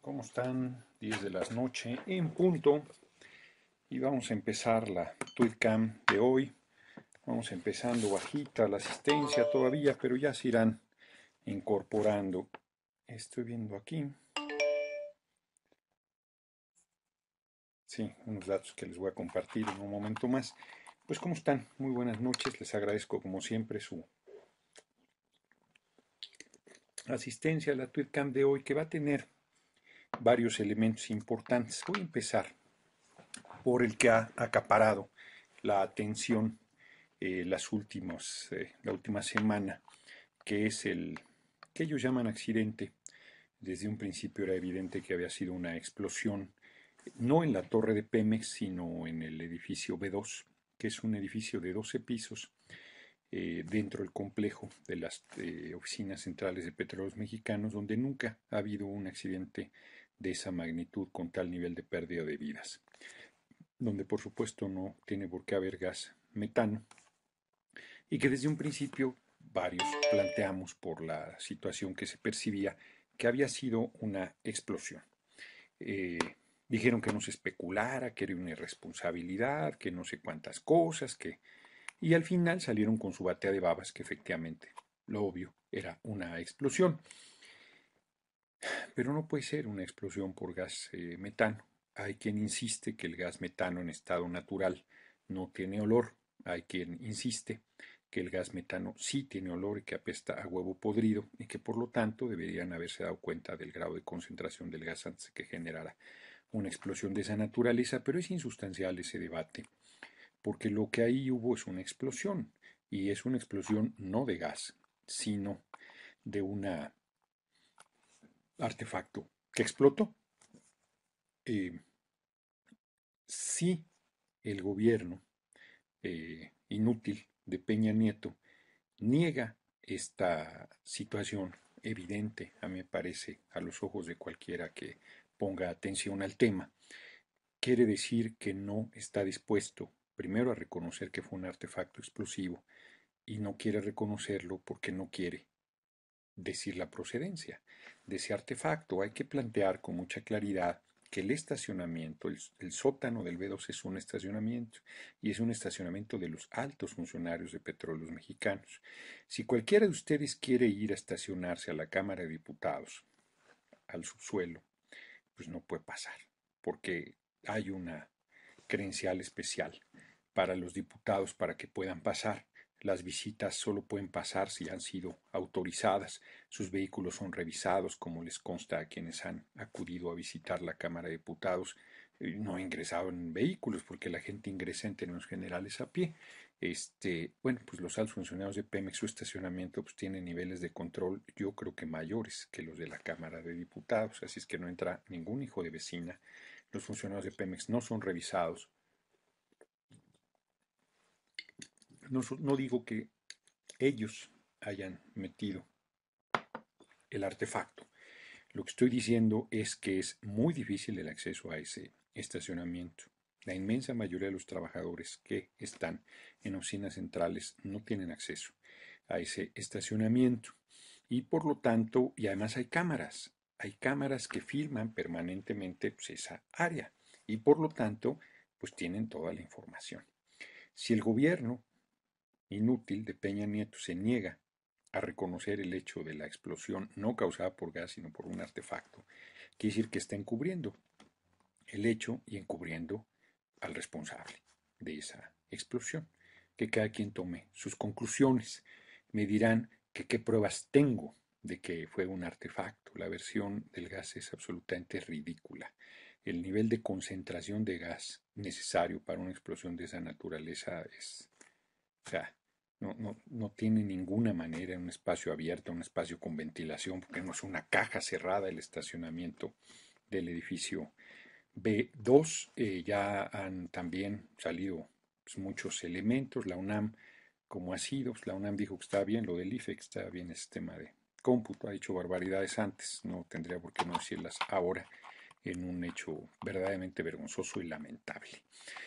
¿Cómo están? 10 de la noche en punto y vamos a empezar la Tweetcam de hoy. Vamos empezando bajita la asistencia todavía, pero ya se irán incorporando. Estoy viendo aquí, sí, unos datos que les voy a compartir en un momento más. Pues ¿cómo están? Muy buenas noches, les agradezco como siempre su asistencia a la Tweetcam de hoy que va a tener varios elementos importantes. Voy a empezar por el que ha acaparado la atención la última semana, que es el que ellos llaman accidente. Desde un principio era evidente que había sido una explosión, no en la torre de Pemex, sino en el edificio B2, que es un edificio de 12 pisos dentro del complejo de las oficinas centrales de Petróleos Mexicanos, donde nunca ha habido un accidente de esa magnitud con tal nivel de pérdida de vidas, donde por supuesto no tiene por qué haber gas metano, y que desde un principio varios planteamos por la situación que se percibía que había sido una explosión. Eh, Dijeron que no se especulara, que era una irresponsabilidad, que no sé cuántas cosas, y al final salieron con su batea de babas que efectivamente, lo obvio, era una explosión. Pero no puede ser una explosión por gas metano. Hay quien insiste que el gas metano en estado natural no tiene olor. Hay quien insiste que el gas metano sí tiene olor y que apesta a huevo podrido y que por lo tanto deberían haberse dado cuenta del grado de concentración del gas antes de que generara una explosión de esa naturaleza, pero es insustancial ese debate, porque lo que ahí hubo es una explosión, y es una explosión no de gas, sino de un artefacto que explotó. Eh, si el gobierno inútil de Peña Nieto niega esta situación evidente, a mí me parece, a los ojos de cualquiera que ponga atención al tema, quiere decir que no está dispuesto, primero, a reconocer que fue un artefacto explosivo, y no quiere reconocerlo porque no quiere decir la procedencia de ese artefacto. Hay que plantear con mucha claridad que el estacionamiento, el sótano del B2 es un estacionamiento, y es un estacionamiento de los altos funcionarios de Petróleos Mexicanos. Si cualquiera de ustedes quiere ir a estacionarse a la Cámara de Diputados, al subsuelo, pues no puede pasar, porque hay una credencial especial para los diputados para que puedan pasar. Las visitas solo pueden pasar si han sido autorizadas. Sus vehículos son revisados, como les consta a quienes han acudido a visitar la Cámara de Diputados. No he ingresado en vehículos porque la gente ingresa en términos generales a pie. Bueno, pues los altos funcionarios de Pemex, su estacionamiento pues tiene niveles de control, yo creo que mayores que los de la Cámara de Diputados, así es que no entra ningún hijo de vecina. Los funcionarios de Pemex no son revisados. No, no digo que ellos hayan metido el artefacto. Lo que estoy diciendo es que es muy difícil el acceso a ese estacionamiento. La inmensa mayoría de los trabajadores que están en oficinas centrales no tienen acceso a ese estacionamiento. Y por lo tanto, y además hay cámaras que filman permanentemente pues, esa área. Y por lo tanto, pues tienen toda la información. Si el gobierno inútil de Peña Nieto se niega a reconocer el hecho de la explosión no causada por gas, sino por un artefacto, quiere decir que está encubriendo el hecho y encubriendo al responsable de esa explosión. Que cada quien tome sus conclusiones. Me dirán que qué pruebas tengo de que fue un artefacto. La versión del gas es absolutamente ridícula. El nivel de concentración de gas necesario para una explosión de esa naturaleza es, o sea, no tiene ninguna manera en un espacio abierto, un espacio con ventilación, porque no es una caja cerrada el estacionamiento del edificio B2. Ya han también salido pues, muchos elementos. La UNAM, como ha sido, pues, la UNAM dijo que está bien lo del IFE, que está bien ese tema de cómputo, ha dicho barbaridades antes, no tendría por qué no decirlas ahora, en un hecho verdaderamente vergonzoso y lamentable.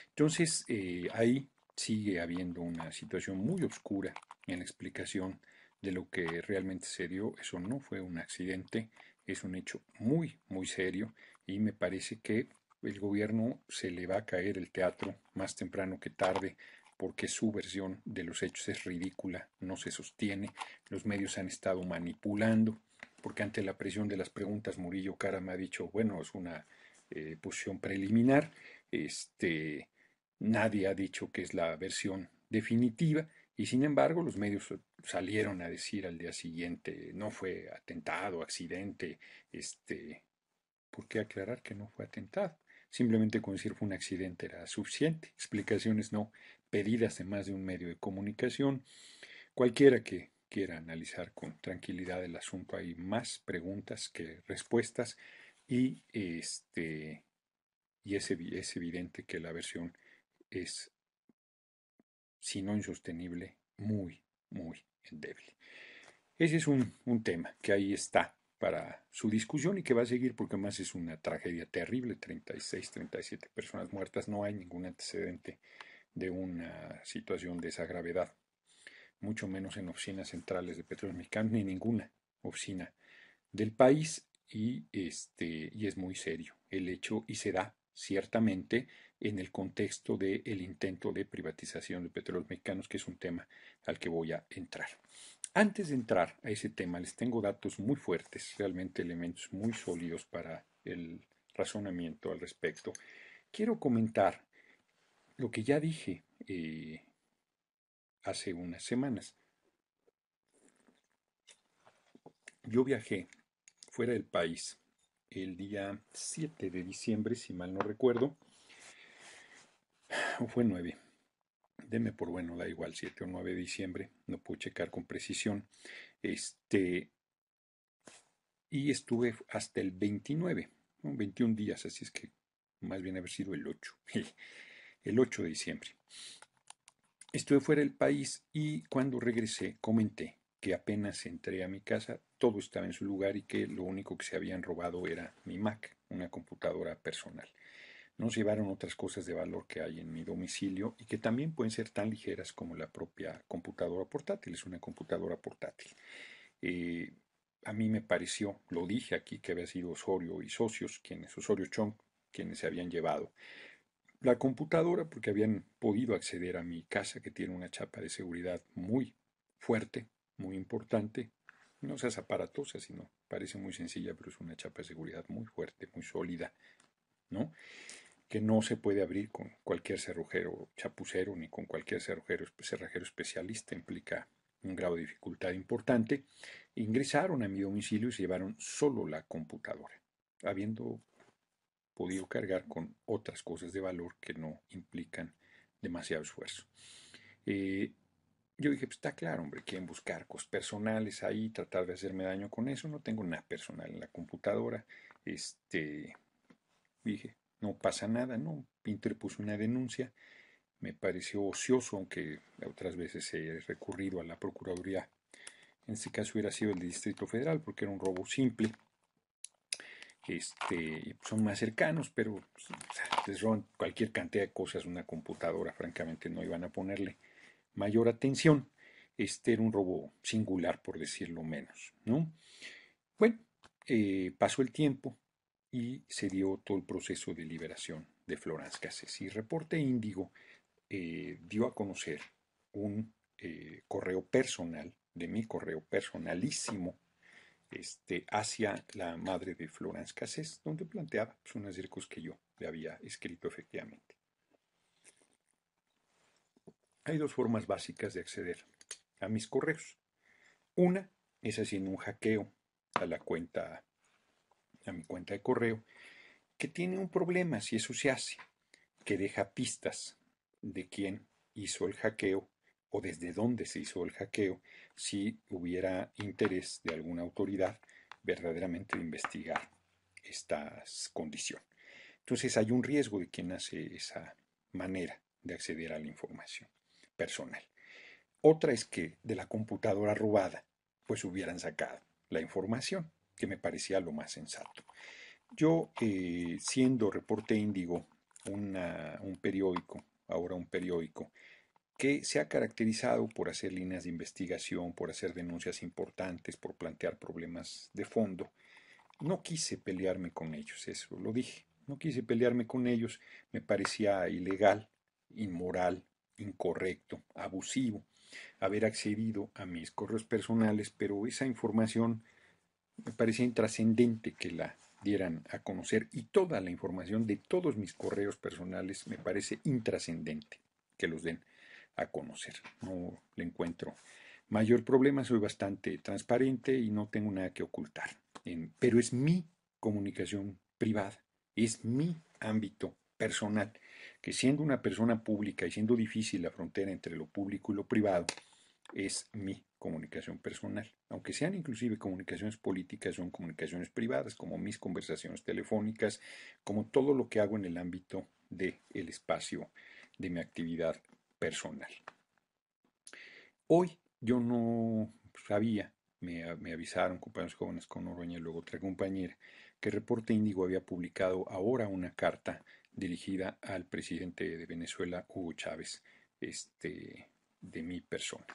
Entonces, ahí sigue habiendo una situación muy oscura en la explicación de lo que realmente se dio. Eso no fue un accidente, es un hecho muy, muy serio y me parece que el gobierno se le va a caer el teatro más temprano que tarde porque su versión de los hechos es ridícula, no se sostiene, los medios han estado manipulando, porque ante la presión de las preguntas Murillo Cara me ha dicho, bueno, es una posición preliminar, nadie ha dicho que es la versión definitiva, y sin embargo los medios salieron a decir al día siguiente, no fue atentado, accidente, ¿por qué aclarar que no fue atentado? Simplemente con decir fue un accidente era suficiente. Explicaciones no pedidas de más de un medio de comunicación. Cualquiera que quiera analizar con tranquilidad el asunto, hay más preguntas que respuestas y, es evidente que la versión es, si no insostenible, muy, muy endeble. Ese es un tema que ahí está para su discusión y que va a seguir porque más es una tragedia terrible, 36, 37 personas muertas, no hay ningún antecedente de una situación de esa gravedad, mucho menos en oficinas centrales de Petróleos Mexicanos, ni ninguna oficina del país y es muy serio el hecho y se da ciertamente en el contexto del intento de privatización de Petróleos Mexicanos, que es un tema al que voy a entrar. Antes de entrar a ese tema, les tengo datos muy fuertes, realmente elementos muy sólidos para el razonamiento al respecto. Quiero comentar lo que ya dije hace unas semanas. Yo viajé fuera del país el día 7 de diciembre, si mal no recuerdo, o fue 9, deme por bueno, da igual, 7 o 9 de diciembre, no puedo checar con precisión, este, y estuve hasta el 29, ¿no? 21 días, así es que más bien haber sido el 8, el 8 de diciembre. Estuve fuera del país y cuando regresé comenté que apenas entré a mi casa todo estaba en su lugar y que lo único que se habían robado era mi Mac, una computadora personal. Nos llevaron otras cosas de valor que hay en mi domicilio y que también pueden ser tan ligeras como la propia computadora portátil. Es una computadora portátil. Eh, a mí me pareció, lo dije aquí, que había sido Osorio y socios, Osorio Chong, quienes se habían llevado la computadora porque habían podido acceder a mi casa que tiene una chapa de seguridad muy fuerte, muy importante. No seas aparatosa, sino parece muy sencilla, pero es una chapa de seguridad muy fuerte, muy sólida, ¿no? Que no se puede abrir con cualquier cerrojero chapucero ni con cualquier cerrajero especialista, implica un grado de dificultad importante. Ingresaron a mi domicilio y se llevaron solo la computadora, habiendo podido cargar con otras cosas de valor que no implican demasiado esfuerzo. Eh, yo dije, pues está claro, hombre, quieren buscar cosas personales ahí, tratar de hacerme daño con eso, no tengo nada personal en la computadora. Dije, no pasa nada, no, interpuse una denuncia, me pareció ocioso, aunque otras veces he recurrido a la Procuraduría. En este caso hubiera sido el Distrito Federal, porque era un robo simple, son más cercanos, pero les roban cualquier cantidad de cosas, una computadora, francamente no iban a ponerle mayor atención. Era un robo singular, por decirlo menos, ¿no? Bueno, pasó el tiempo y se dio todo el proceso de liberación de Florence Cassés. Y Reporte Índigo dio a conocer un correo personal, de mi correo personalísimo, hacia la madre de Florence Cassés, donde planteaba pues, unas de cosas que yo le había escrito efectivamente. Hay dos formas básicas de acceder a mis correos. Una es haciendo un hackeo a la cuenta, a mi cuenta de correo, que tiene un problema si eso se hace, que deja pistas de quién hizo el hackeo o desde dónde se hizo el hackeo, si hubiera interés de alguna autoridad verdaderamente de investigar esta condición. Entonces hay un riesgo de quien hace esa manera de acceder a la información personal. Otra es que de la computadora robada, pues hubieran sacado la información, que me parecía lo más sensato. Yo, siendo Reporte Índigo, un periódico, ahora un periódico, que se ha caracterizado por hacer líneas de investigación, por hacer denuncias importantes, por plantear problemas de fondo, no quise pelearme con ellos, eso lo dije. No quise pelearme con ellos, me parecía ilegal, inmoral, incorrecto, abusivo haber accedido a mis correos personales, pero esa información me parecía intrascendente que la dieran a conocer y toda la información de todos mis correos personales me parece intrascendente que los den a conocer. No le encuentro mayor problema, soy bastante transparente y no tengo nada que ocultar. Pero es mi comunicación privada, es mi ámbito personal, que siendo una persona pública y siendo difícil la frontera entre lo público y lo privado, es mi comunicación personal. Aunque sean inclusive comunicaciones políticas, son comunicaciones privadas, como mis conversaciones telefónicas, como todo lo que hago en el ámbito del espacio de mi actividad personal. Hoy yo no sabía, me avisaron compañeros jóvenes con Oroña y luego otra compañera, que Reporte Índigo había publicado ahora una carta dirigida al presidente de Venezuela, Hugo Chávez, de mi persona.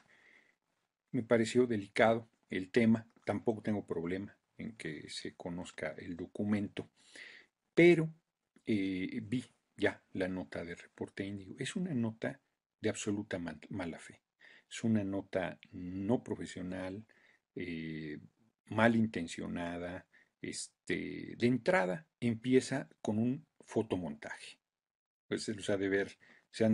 Me pareció delicado el tema, tampoco tengo problema en que se conozca el documento, pero vi ya la nota de Reporte Índigo. Es una nota de absoluta mala fe. Es una nota no profesional, eh, malintencionada. De entrada empieza con un fotomontaje. Pues se han de ver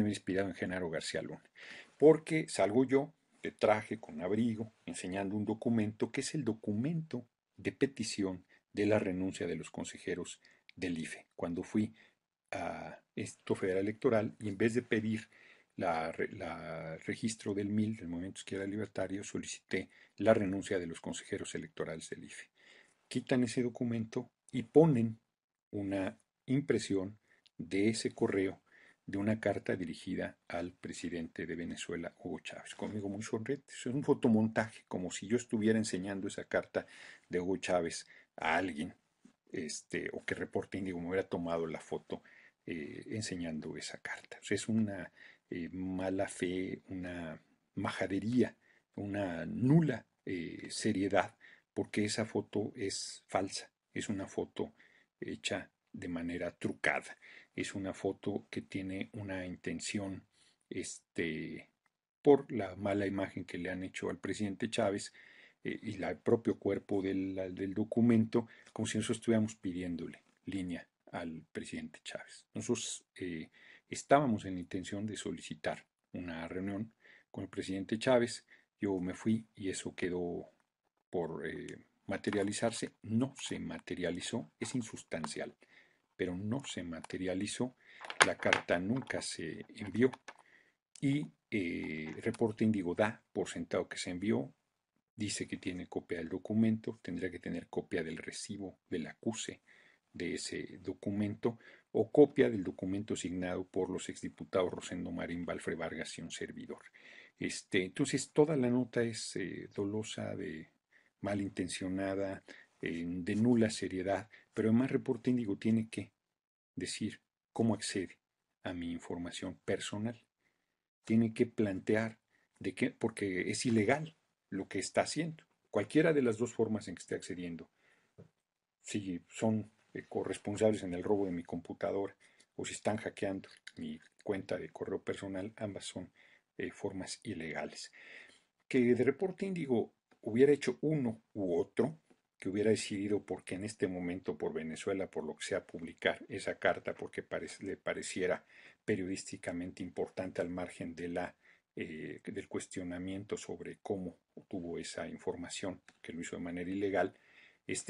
inspirado en Genaro García Luna. Porque salgo yo de traje con abrigo, enseñando un documento que es el documento de petición de la renuncia de los consejeros del IFE. Cuando fui a esto federal electoral y en vez de pedir la registro del MIL, del Movimiento Izquierda Libertario, solicité la renuncia de los consejeros electorales del IFE. Quitan ese documento y ponen una impresión de ese correo de una carta dirigida al presidente de Venezuela, Hugo Chávez. Conmigo muy sonriente. Es un fotomontaje, como si yo estuviera enseñando esa carta de Hugo Chávez a alguien, o que Reporte Índigo me hubiera tomado la foto enseñando esa carta. O sea, es una mala fe, una majadería, una nula seriedad, porque esa foto es falsa, es una foto hecha de manera trucada, es una foto que tiene una intención, por la mala imagen que le han hecho al presidente Chávez y el propio cuerpo del documento, como si nosotros estuviéramos pidiéndole línea al presidente Chávez. Nosotros estábamos en la intención de solicitar una reunión con el presidente Chávez. Yo me fui y eso quedó por materializarse. No se materializó, es insustancial, pero no se materializó. La carta nunca se envió y Reporte Índigo da por sentado que se envió. Dice que tiene copia del documento, tendría que tener copia del recibo del acuse de ese documento o copia del documento signado por los exdiputados Rosendo Marín, Valfre Vargas y un servidor. Entonces, toda la nota es dolosa, malintencionada, de nula seriedad, pero además Reporte Índigo tiene que decir cómo accede a mi información personal. Tiene que plantear de qué, porque es ilegal lo que está haciendo. Cualquiera de las dos formas en que esté accediendo, si son corresponsables en el robo de mi computadora o si están hackeando mi cuenta de correo personal, ambas son formas ilegales. Que de Reporte Índigo hubiera hecho uno u otro, que hubiera decidido porque en este momento por Venezuela, por lo que sea, publicar esa carta porque le pareciera periodísticamente importante al margen del cuestionamiento sobre cómo obtuvo esa información, que lo hizo de manera ilegal,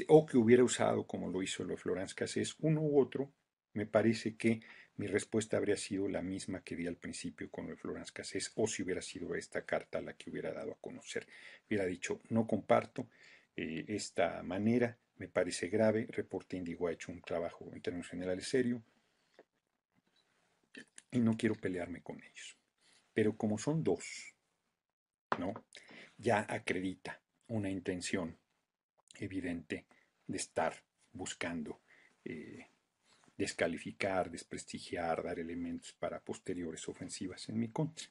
o que hubiera usado, como lo hizo lo de Florence Cassés, uno u otro, me parece que mi respuesta habría sido la misma que di al principio con lo de Florence Cassés, o si hubiera sido esta carta la que hubiera dado a conocer. Hubiera dicho, no comparto esta manera, me parece grave, Reporte Índigo ha hecho un trabajo en términos generales serio y no quiero pelearme con ellos. Pero como son dos, ¿no? Ya acredita una intención evidente de estar buscando descalificar, desprestigiar, dar elementos para posteriores ofensivas en mi contra.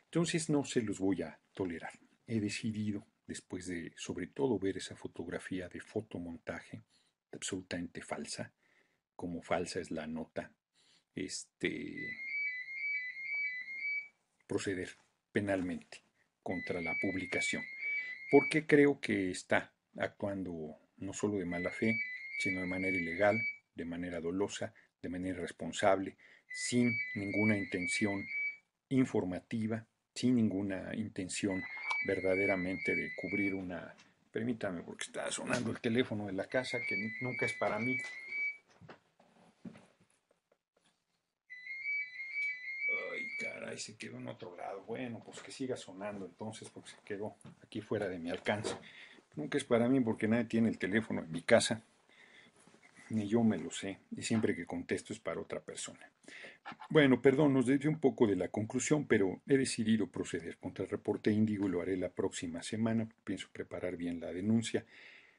Entonces no se los voy a tolerar. He decidido, después de sobre todo ver esa fotografía de fotomontaje, absolutamente falsa, como falsa es la nota, proceder penalmente contra la publicación, porque creo que está actuando no solo de mala fe, sino de manera ilegal, de manera dolosa, de manera irresponsable, sin ninguna intención informativa, sin ninguna intención verdaderamente de cubrir una... Permítame, porque está sonando el teléfono de la casa, que nunca es para mí. Ay, caray, se quedó en otro lado. Bueno, pues que siga sonando entonces, porque se quedó aquí fuera de mi alcance. Nunca es para mí porque nadie tiene el teléfono en mi casa, ni yo me lo sé, y siempre que contesto es para otra persona. Bueno, perdón, nos desvió un poco de la conclusión, pero he decidido proceder contra el reporte Índigo y lo haré la próxima semana. Pienso preparar bien la denuncia.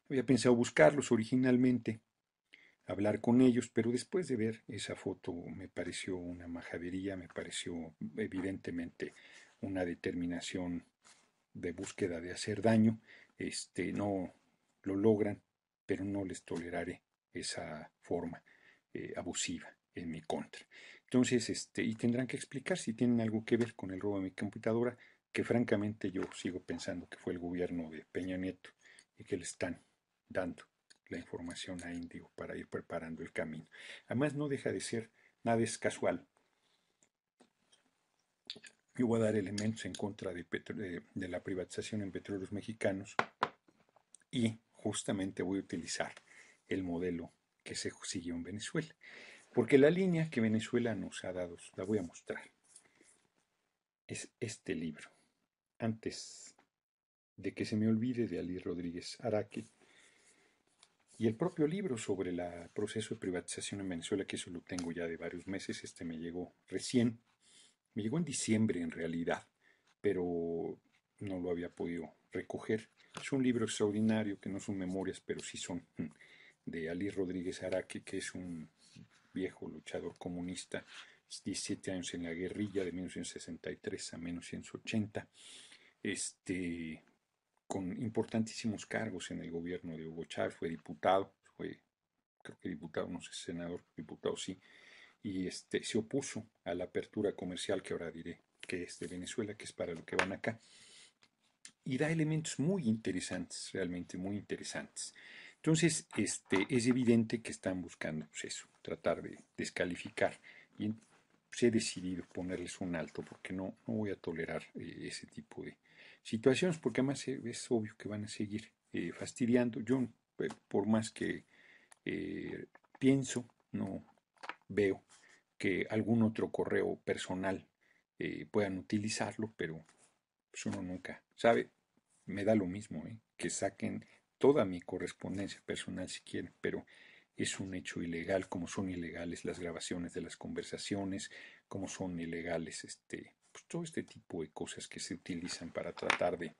Había pensado buscarlos originalmente, hablar con ellos, pero después de ver esa foto me pareció una majadería, me pareció evidentemente una determinación de búsqueda de hacer daño. No lo logran, pero no les toleraré esa forma abusiva en mi contra. Entonces, y tendrán que explicar si tienen algo que ver con el robo de mi computadora, que francamente yo sigo pensando que fue el gobierno de Peña Nieto y que le están dando la información a Índigo para ir preparando el camino. Además, no deja de ser, nada es casual. Yo voy a dar elementos en contra de la privatización en petróleos mexicanos y justamente voy a utilizar el modelo que se siguió en Venezuela. Porque la línea que Venezuela nos ha dado, la voy a mostrar, es este libro. Antes de que se me olvide, de Ali Rodríguez Araque, y el propio libro sobre el proceso de privatización en Venezuela, que eso lo tengo ya de varios meses, me llegó recién, me llegó en diciembre en realidad, pero no lo había podido recoger. Es un libro extraordinario que no son memorias, pero sí son de Ali Rodríguez Araque, que es un viejo luchador comunista, 17 años en la guerrilla de 1963 a 1980, con importantísimos cargos en el gobierno de Hugo Chávez, fue diputado, creo que diputado, no sé, senador, diputado sí, y se opuso a la apertura comercial que ahora diré que es de Venezuela, que es para lo que van acá, y da elementos muy interesantes, realmente muy interesantes. Entonces, es evidente que están buscando pues eso, tratar de descalificar, y pues, he decidido ponerles un alto porque no voy a tolerar ese tipo de situaciones, porque además es obvio que van a seguir fastidiando. Yo, por más que pienso, no veo que algún otro correo personal puedan utilizarlo, pero pues uno nunca sabe. Me da lo mismo, que saquen toda mi correspondencia personal si quieren, pero es un hecho ilegal, como son ilegales las grabaciones de las conversaciones, como son ilegales pues todo este tipo de cosas que se utilizan para tratar de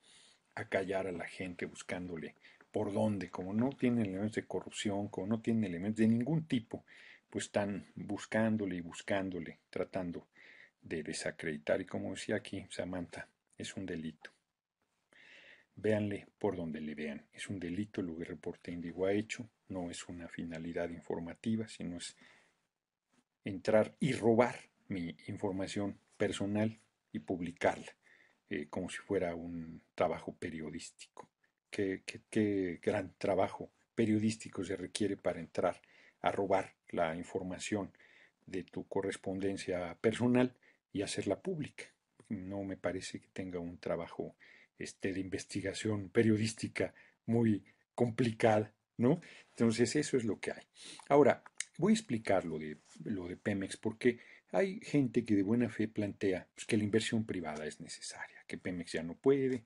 acallar a la gente buscándole por dónde, como no tienen elementos de corrupción, como no tienen elementos de ningún tipo, pues están buscándole y buscándole, tratando de desacreditar. Y como decía aquí Samantha, es un delito. Véanle por donde le vean. Es un delito lo que Reporte Índigo ha hecho. No es una finalidad informativa, sino es entrar y robar mi información personal y publicarla como si fuera un trabajo periodístico. Qué gran trabajo periodístico se requiere para entrar a robar la información de tu correspondencia personal y hacerla pública. No me parece que tenga un trabajo de investigación periodística muy complicada, ¿no? Entonces eso es lo que hay. Ahora, voy a explicar lo de Pemex porque hay gente que de buena fe plantea pues, que la inversión privada es necesaria, que Pemex ya no puede,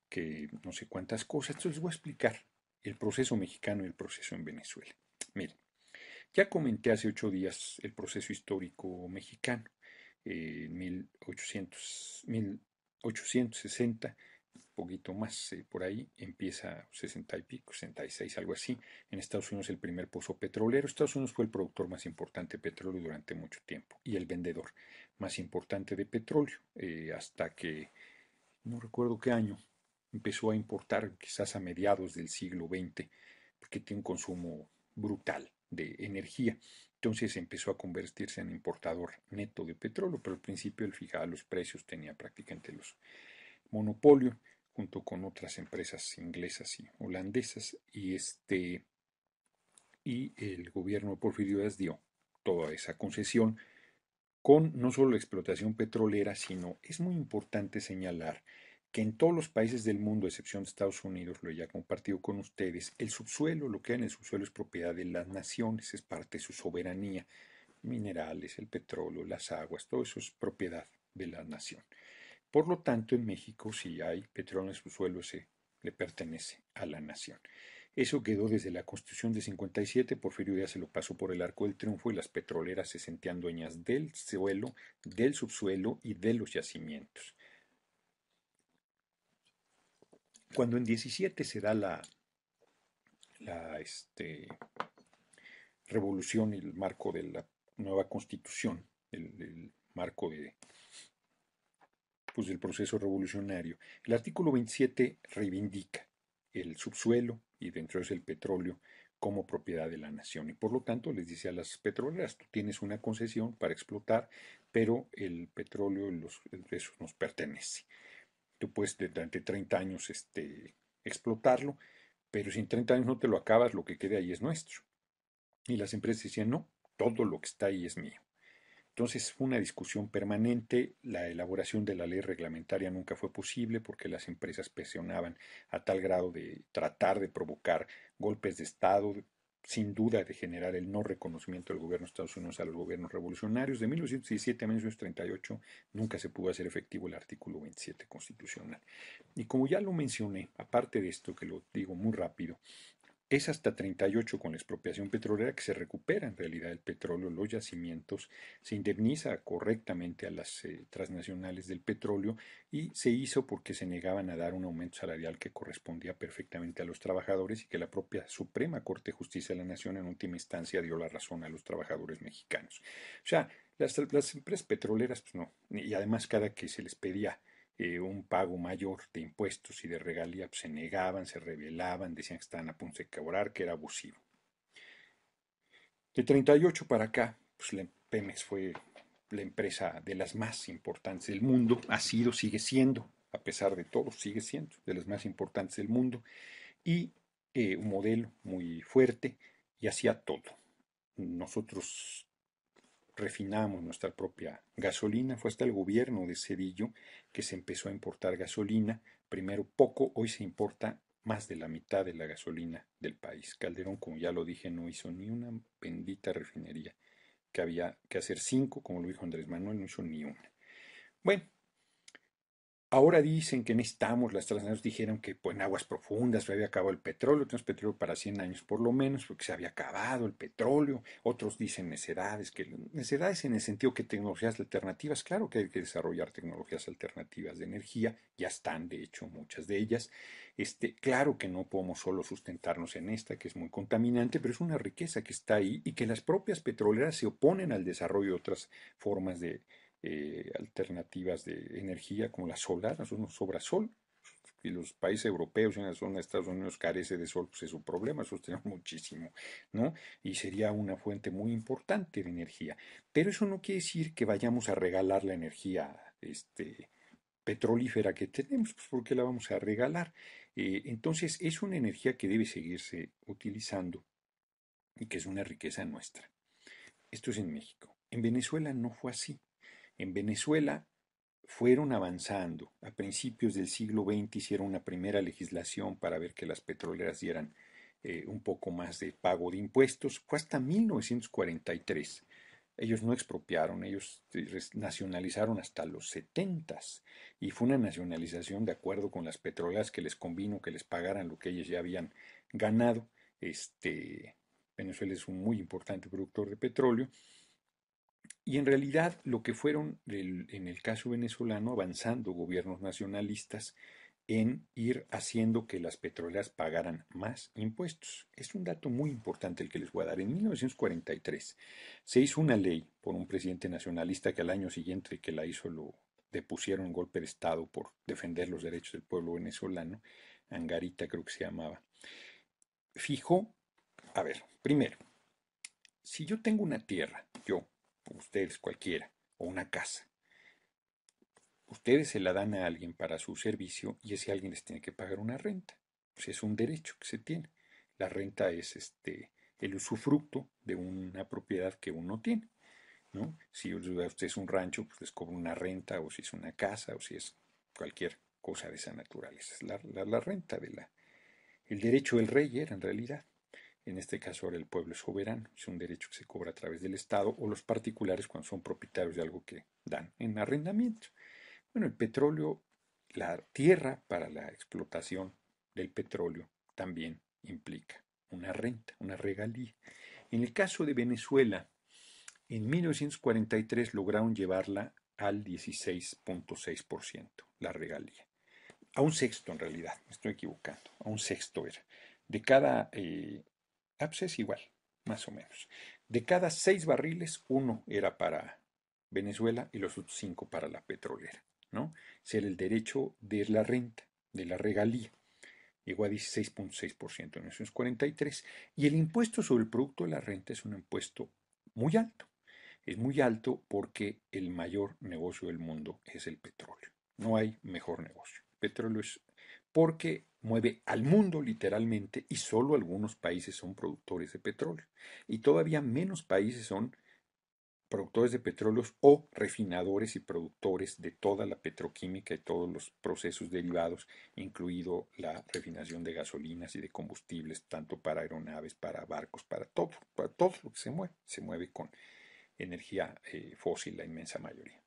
que no sé cuántas cosas. Entonces les voy a explicar el proceso mexicano y el proceso en Venezuela. Miren, ya comenté hace 8 días el proceso histórico mexicano. En 1860, un poquito más por ahí, empieza 60 y pico, 66, algo así. En Estados Unidos el primer pozo petrolero. Estados Unidos fue el productor más importante de petróleo durante mucho tiempo y el vendedor más importante de petróleo, hasta que, no recuerdo qué año, empezó a importar, quizás a mediados del siglo XX, porque tiene un consumo brutal de energía. Entonces empezó a convertirse en importador neto de petróleo, pero al principio él fijaba los precios, tenía prácticamente los monopolio junto con otras empresas inglesas y holandesas y el gobierno de Porfirio Díaz dio toda esa concesión con no solo la explotación petrolera, sino es muy importante señalar que en todos los países del mundo, a excepción de Estados Unidos, lo he ya compartido con ustedes, el subsuelo, lo que hay en el subsuelo es propiedad de las naciones, es parte de su soberanía, minerales, el petróleo, las aguas, todo eso es propiedad de la nación. Por lo tanto, en México, si hay petróleo en su suelo, se le pertenece a la nación. Eso quedó desde la Constitución de 57, Porfirio Díaz se lo pasó por el arco del triunfo y las petroleras se sentían dueñas del suelo, del subsuelo y de los yacimientos. Cuando en 17 se da la revolución y el marco de la nueva Constitución, el marco del proceso revolucionario. El artículo 27 reivindica el subsuelo y dentro de eso el petróleo como propiedad de la nación y por lo tanto les dice a las petroleras, tú tienes una concesión para explotar, pero el petróleo, eso nos pertenece. Tú puedes durante 30 años explotarlo, pero si en 30 años no te lo acabas, lo que quede ahí es nuestro. Y las empresas decían, no, todo lo que está ahí es mío. Entonces fue una discusión permanente, la elaboración de la ley reglamentaria nunca fue posible porque las empresas presionaban a tal grado de tratar de provocar golpes de Estado, sin duda de generar el no reconocimiento del gobierno de Estados Unidos a los gobiernos revolucionarios. De 1917 a 1938 nunca se pudo hacer efectivo el artículo 27 constitucional. Y como ya lo mencioné, aparte de esto, que lo digo muy rápido, es hasta 38 con la expropiación petrolera que se recupera en realidad el petróleo, los yacimientos, se indemniza correctamente a las transnacionales del petróleo y se hizo porque se negaban a dar un aumento salarial que correspondía perfectamente a los trabajadores y que la propia Suprema Corte de Justicia de la Nación en última instancia dio la razón a los trabajadores mexicanos. O sea, las empresas petroleras, pues no, y además cada que se les pedía un pago mayor de impuestos y de regalía, pues se negaban, se rebelaban, decían que estaban a punto de quebrar, que era abusivo. De 38 para acá, pues Pemex fue la empresa de las más importantes del mundo, ha sido, sigue siendo, a pesar de todo, sigue siendo de las más importantes del mundo, y un modelo muy fuerte y hacía todo. Nosotros refinamos nuestra propia gasolina. Fue hasta el gobierno de Cedillo que se empezó a importar gasolina. Primero poco, hoy se importa más de la mitad de la gasolina del país. Calderón, como ya lo dije, no hizo ni una bendita refinería. Que había que hacer 5, como lo dijo Andrés Manuel, no hizo ni una. Bueno, ahora dicen que necesitamos, las transnacionales dijeron que pues, en aguas profundas se había acabado el petróleo, tenemos petróleo para 100 años por lo menos, porque se había acabado el petróleo. Otros dicen necedades, necedades en el sentido que tecnologías alternativas, claro que hay que desarrollar tecnologías alternativas de energía, ya están de hecho muchas de ellas. Claro que no podemos solo sustentarnos en esta, que es muy contaminante, pero es una riqueza que está ahí y que las propias petroleras se oponen al desarrollo de otras formas de alternativas de energía como la solar, a nosotros nos sobra sol, y los países europeos en la zona de Estados Unidos carece de sol, pues es su problema, nosotros tenemos muchísimo, ¿no? Y sería una fuente muy importante de energía. Pero eso no quiere decir que vayamos a regalar la energía petrolífera que tenemos, pues ¿por qué la vamos a regalar? Entonces es una energía que debe seguirse utilizando y que es una riqueza nuestra. Esto es en México. En Venezuela no fue así. En Venezuela fueron avanzando. A principios del siglo XX hicieron una primera legislación para ver que las petroleras dieran un poco más de pago de impuestos. Fue hasta 1943. Ellos no expropiaron, ellos nacionalizaron hasta los 70 y fue una nacionalización de acuerdo con las petroleras que les convino que les pagaran lo que ellos ya habían ganado. Venezuela es un muy importante productor de petróleo y en realidad lo que fueron, en el caso venezolano, avanzando gobiernos nacionalistas en ir haciendo que las petroleras pagaran más impuestos. Es un dato muy importante el que les voy a dar. En 1943 se hizo una ley por un presidente nacionalista que al año siguiente que la hizo lo depusieron en golpe de Estado por defender los derechos del pueblo venezolano, Angarita creo que se llamaba, fijó A ver, primero, si yo tengo una tierra, yo, o ustedes, cualquiera, o una casa, ustedes se la dan a alguien para su servicio y ese alguien les tiene que pagar una renta. Pues es un derecho que se tiene. La renta es el usufructo de una propiedad que uno tiene, ¿no? Si usted es un rancho, pues les cobra una renta, o si es una casa, o si es cualquier cosa de esa naturaleza. Es la renta el derecho del rey era en realidad. En este caso ahora el pueblo es soberano, es un derecho que se cobra a través del Estado o los particulares cuando son propietarios de algo que dan en arrendamiento. Bueno, el petróleo, la tierra para la explotación del petróleo también implica una renta, una regalía. En el caso de Venezuela, en 1943 lograron llevarla al 16.6%, la regalía. A un sexto en realidad, me estoy equivocando, a un sexto era. De cada, pues es igual, más o menos. De cada 6 barriles, uno era para Venezuela y los otros 5 para la petrolera, ¿no? Ese era el derecho de la renta, de la regalía. Llegó a 16.6% en 1943. Y el impuesto sobre el producto de la renta es un impuesto muy alto. Es muy alto porque el mayor negocio del mundo es el petróleo. No hay mejor negocio. El petróleo es porque mueve al mundo literalmente y solo algunos países son productores de petróleo. Y todavía menos países son productores de petróleos o refinadores y productores de toda la petroquímica y todos los procesos derivados, incluido la refinación de gasolinas y de combustibles, tanto para aeronaves, para barcos, para todo lo que se mueve con energía fósil, la inmensa mayoría.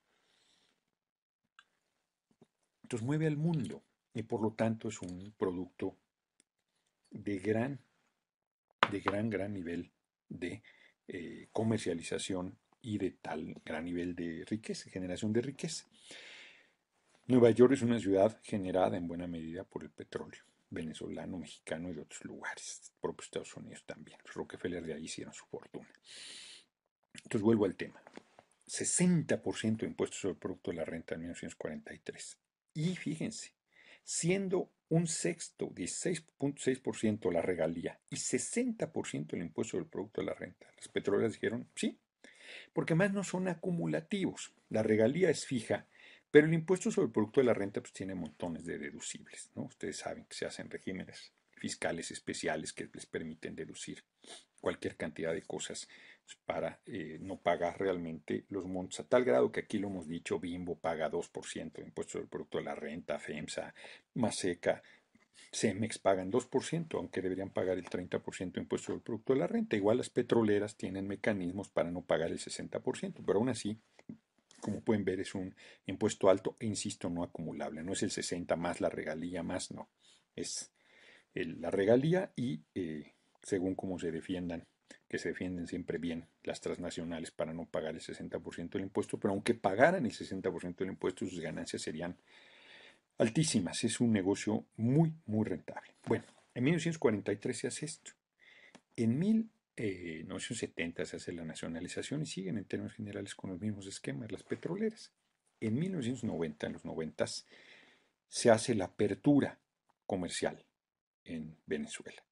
Entonces mueve al mundo y por lo tanto es un producto de gran nivel de comercialización y de tal gran nivel de riqueza, generación de riqueza. Nueva York es una ciudad generada en buena medida por el petróleo venezolano, mexicano y de otros lugares, propio Estados Unidos también. Los Rockefeller de ahí hicieron su fortuna. Entonces vuelvo al tema. 60% de impuestos sobre el producto de la renta en 1943. Y fíjense, siendo un sexto, 16.6% la regalía y 60% el impuesto sobre el producto de la renta, las petroleras dijeron sí, porque más no son acumulativos. La regalía es fija, pero el impuesto sobre el producto de la renta pues tiene montones de deducibles, ¿no? Ustedes saben que se hacen regímenes fiscales especiales que les permiten deducir cualquier cantidad de cosas para no pagar realmente los montos, a tal grado que aquí lo hemos dicho, Bimbo paga 2% de impuesto sobre el producto de la renta, FEMSA, Maseca, Cemex pagan 2%, aunque deberían pagar el 30% de impuesto sobre el producto de la renta. Igual las petroleras tienen mecanismos para no pagar el 60%, pero aún así, como pueden ver, es un impuesto alto e insisto, no acumulable. No es el 60 más la regalía más, no. Es la regalía y según cómo se defiendan, que se defienden siempre bien las transnacionales para no pagar el 60% del impuesto, pero aunque pagaran el 60% del impuesto, sus ganancias serían altísimas. Es un negocio muy, muy rentable. Bueno, en 1943 se hace esto. En 1970 se hace la nacionalización y siguen en términos generales con los mismos esquemas las petroleras. En 1990, en los 90, se hace la apertura comercial en Venezuela.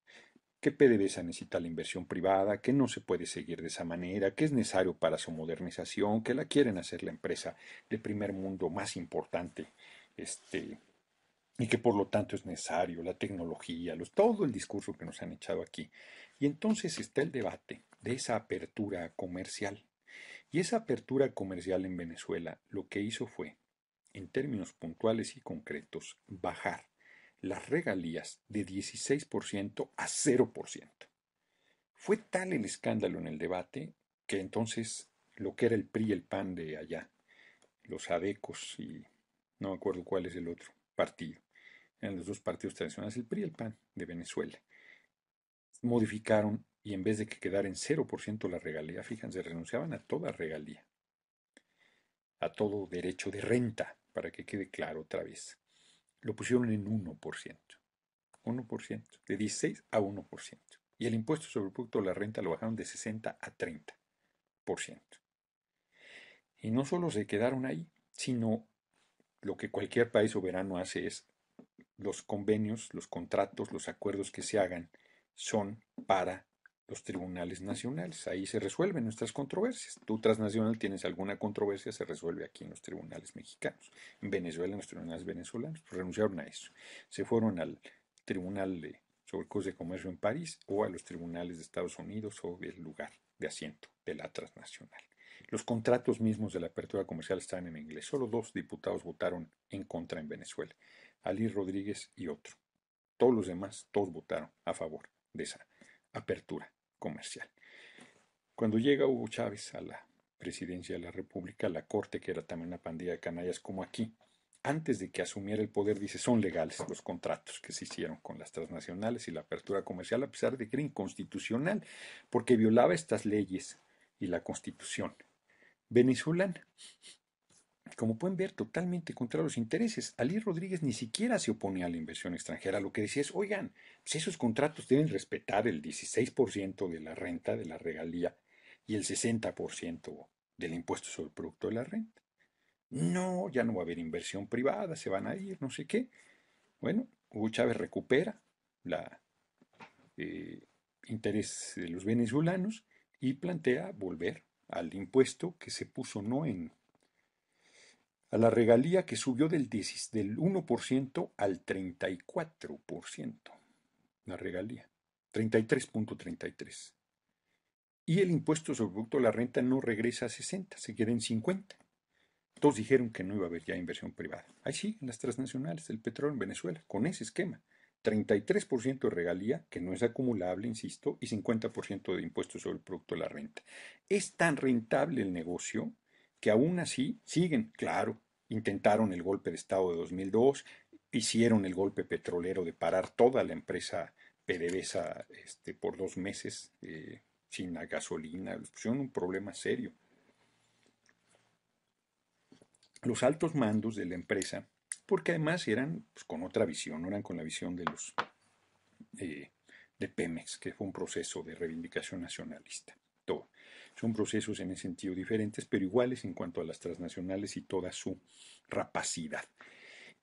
Que PDVSA necesita la inversión privada, que no se puede seguir de esa manera, que es necesario para su modernización, que la quieren hacer la empresa de primer mundo más importante, y que por lo tanto es necesario la tecnología, todo el discurso que nos han echado aquí. Y entonces está el debate de esa apertura comercial. Y esa apertura comercial en Venezuela lo que hizo fue, en términos puntuales y concretos, bajar las regalías de 16% a 0%. Fue tal el escándalo en el debate que entonces lo que era el PRI y el PAN de allá, los ADECOS y no me acuerdo cuál es el otro partido, eran los dos partidos tradicionales, el PRI y el PAN de Venezuela, modificaron y en vez de que quedara en 0% la regalía, fíjense, renunciaban a toda regalía, a todo derecho de renta, para que quede claro otra vez. Lo pusieron en 1%. 1%, de 16 a 1%. Y el impuesto sobre el producto de la renta lo bajaron de 60 a 30%. Y no solo se quedaron ahí, sino lo que cualquier país soberano hace es los convenios, los contratos, los acuerdos que se hagan son para los tribunales nacionales. Ahí se resuelven nuestras controversias. Tú transnacional tienes alguna controversia, se resuelve aquí en los tribunales mexicanos. En Venezuela, en los tribunales venezolanos, pues renunciaron a eso. Se fueron al tribunal sobre cosas de comercio en París o a los tribunales de Estados Unidos o del lugar de asiento de la transnacional. Los contratos mismos de la apertura comercial están en inglés. Solo 2 diputados votaron en contra en Venezuela, Ali Rodríguez y otro. Todos los demás, todos votaron a favor de esa apertura comercial. Cuando llega Hugo Chávez a la presidencia de la República, la Corte, que era también una pandilla de canallas como aquí, antes de que asumiera el poder, dice, son legales los contratos que se hicieron con las transnacionales y la apertura comercial, a pesar de que era inconstitucional, porque violaba estas leyes y la Constitución venezolana. Como pueden ver, totalmente contra los intereses. Ali Rodríguez ni siquiera se oponía a la inversión extranjera. Lo que decía es, oigan, pues esos contratos deben respetar el 16% de la renta, de la regalía, y el 60% del impuesto sobre el producto de la renta. No, ya no va a haber inversión privada, se van a ir, no sé qué. Bueno, Hugo Chávez recupera la interés de los venezolanos y plantea volver al impuesto que se puso no a la regalía, que subió del 1% al 34%, la regalía, 33.33. Y el impuesto sobre el producto de la renta no regresa a 60, se queda en 50. Todos dijeron que no iba a haber ya inversión privada. Ahí sí, en las transnacionales del petróleo en Venezuela, con ese esquema. 33% de regalía, que no es acumulable, insisto, y 50% de impuestos sobre el producto de la renta. Es tan rentable el negocio que aún así siguen, claro, intentaron el golpe de Estado de 2002, hicieron el golpe petrolero de parar toda la empresa PDVSA por 2 meses sin la gasolina, les pusieron un problema serio. Los altos mandos de la empresa, porque además eran pues, con otra visión, no eran con la visión de los de Pemex, que fue un proceso de reivindicación nacionalista. Todo. Son procesos en ese sentido diferentes, pero iguales en cuanto a las transnacionales y toda su rapacidad.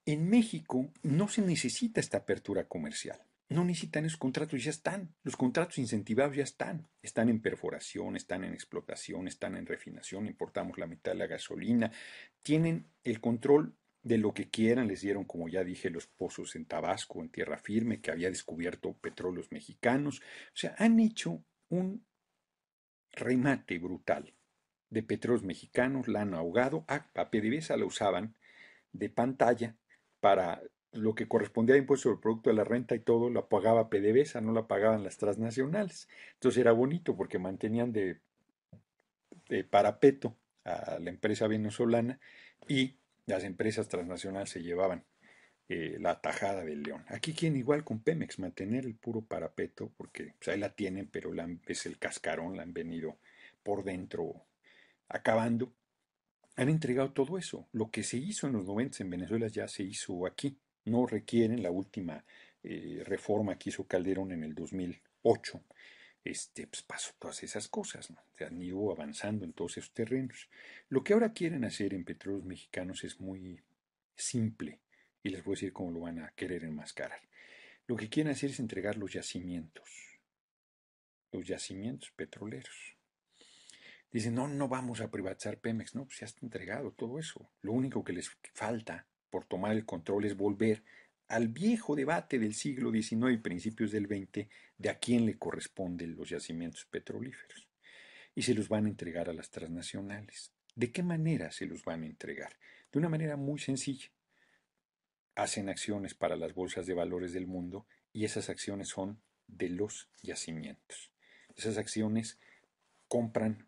En México no se necesita esta apertura comercial. No necesitan esos contratos, ya están. Los contratos incentivados ya están. Están en perforación, están en explotación, están en refinación, importamos la mitad de la gasolina. Tienen el control de lo que quieran. Les dieron, como ya dije, los pozos en Tabasco, en tierra firme, que había descubierto petróleos mexicanos. O sea, han hecho un remate brutal de petróleos mexicanos, la han ahogado. A PDVSA la usaban de pantalla para lo que correspondía a impuesto sobre el producto de la renta y todo lo pagaba PDVSA, no la pagaban las transnacionales. Entonces era bonito porque mantenían de parapeto a la empresa venezolana y las empresas transnacionales se llevaban la tajada del león. Aquí quieren igual con Pemex mantener el puro parapeto porque pues, ahí la tienen, pero es el cascarón, la han venido por dentro acabando. Han entregado todo eso. Lo que se hizo en los 90 en Venezuela ya se hizo aquí. No requieren la última reforma que hizo Calderón en el 2008. Pues pasó todas esas cosas, ¿no? Se han ido avanzando en todos esos terrenos. Lo que ahora quieren hacer en Petróleos Mexicanos es muy simple y les voy a decir cómo lo van a querer enmascarar. Lo que quieren hacer es entregar los yacimientos petroleros. Dicen, no, no vamos a privatizar Pemex. No, pues ya está entregado todo eso. Lo único que les falta por tomar el control es volver al viejo debate del siglo XIX y principios del XX de a quién le corresponden los yacimientos petrolíferos. Y se los van a entregar a las transnacionales. ¿De qué manera se los van a entregar? De una manera muy sencilla. Hacen acciones para las bolsas de valores del mundo y esas acciones son de los yacimientos. Esas acciones compran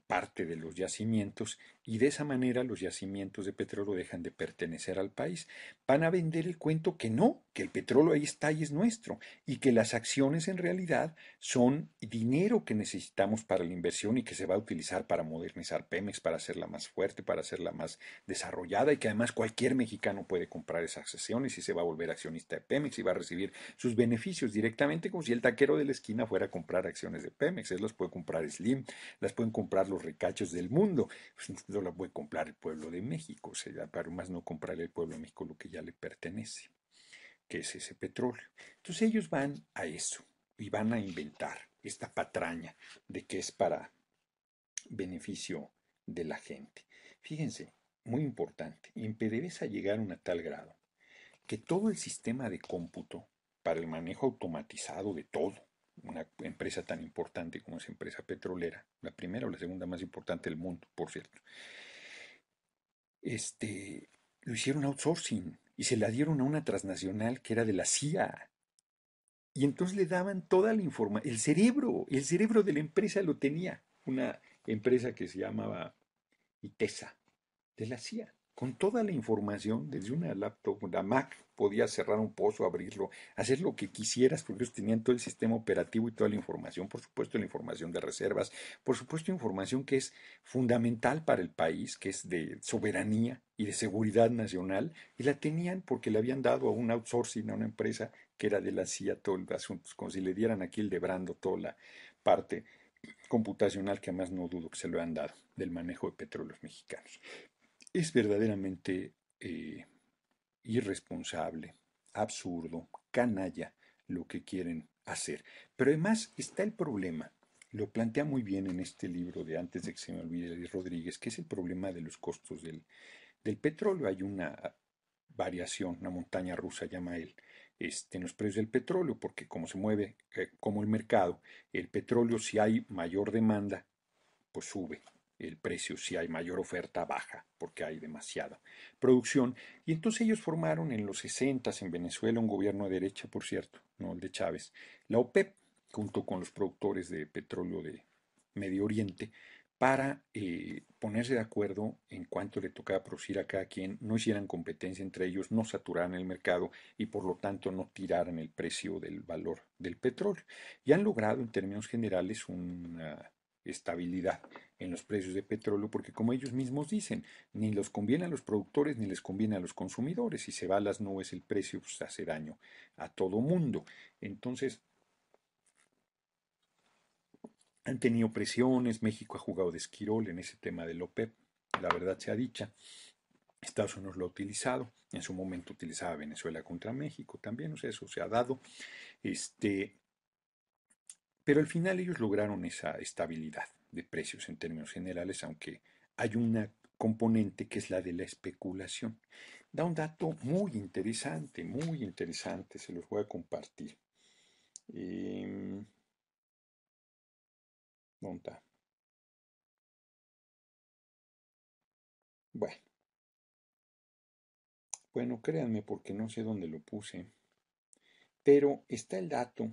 parte de los yacimientos y de esa manera los yacimientos de petróleo dejan de pertenecer al país. Van a vender el cuento que no, que el petróleo ahí está y es nuestro y que las acciones en realidad son dinero que necesitamos para la inversión y que se va a utilizar para modernizar Pemex, para hacerla más fuerte, para hacerla más desarrollada y que además cualquier mexicano puede comprar esas acciones y se va a volver accionista de Pemex y va a recibir sus beneficios directamente como si el taquero de la esquina fuera a comprar acciones de Pemex. Él las puede comprar Slim, las pueden comprar los ricachos del mundo, pues no la puede comprar el pueblo de México, o sea, para más no comprarle al pueblo de México lo que ya le pertenece, que es ese petróleo. Entonces ellos van a eso y van a inventar esta patraña de que es para beneficio de la gente. Fíjense, muy importante, en PDVSA llegaron a tal grado que todo el sistema de cómputo para el manejo automatizado de todo, una empresa tan importante como es empresa petrolera, la primera o la segunda más importante del mundo, por cierto, este, lo hicieron outsourcing y se la dieron a una transnacional que era de la CIA. Y entonces le daban toda la información, el cerebro de la empresa lo tenía una empresa que se llamaba ITESA, de la CIA, con toda la información, desde una laptop, una Mac, podías cerrar un pozo, abrirlo, hacer lo que quisieras, porque ellos tenían todo el sistema operativo y toda la información, por supuesto la información de reservas, por supuesto información que es fundamental para el país, que es de soberanía y de seguridad nacional, y la tenían porque le habían dado a un outsourcing, a una empresa que era de la CIA todo el asunto, como si le dieran aquí el de Brando toda la parte computacional que además no dudo que se lo han dado del manejo de petróleos mexicanos. Es verdaderamente irresponsable, absurdo, canalla lo que quieren hacer. Pero además está el problema, lo plantea muy bien en este libro de Antes de que se me olvide Luis Rodríguez, que es el problema de los costos del petróleo. Hay una variación, una montaña rusa llama él, en los precios del petróleo, porque como se mueve como el mercado, el petróleo si hay mayor demanda, pues sube el precio, si hay mayor oferta baja, porque hay demasiada producción. Y entonces ellos formaron en los 60 en Venezuela un gobierno de derecha, por cierto, no el de Chávez, la OPEP, junto con los productores de petróleo de Medio Oriente, para ponerse de acuerdo en cuánto le tocaba producir a cada quien, no hicieran competencia entre ellos, no saturaran el mercado y por lo tanto no tiraran el precio del valor del petróleo. Y han logrado en términos generales una estabilidad en los precios de petróleo, porque como ellos mismos dicen, ni los conviene a los productores ni les conviene a los consumidores. Si se va a las nubes el precio, pues hace daño a todo mundo. Entonces, han tenido presiones, México ha jugado de esquirol en ese tema del OPEP, la verdad sea dicha. Estados Unidos lo ha utilizado, en su momento utilizaba Venezuela contra México también, o sea, eso se ha dado. Este, Pero al final ellos lograron esa estabilidad de precios en términos generales, aunque hay una componente que es la de la especulación. Da un dato muy interesante, se los voy a compartir. Eh, ¿Dónde está? Bueno, bueno, créanme porque no sé dónde lo puse, pero está el dato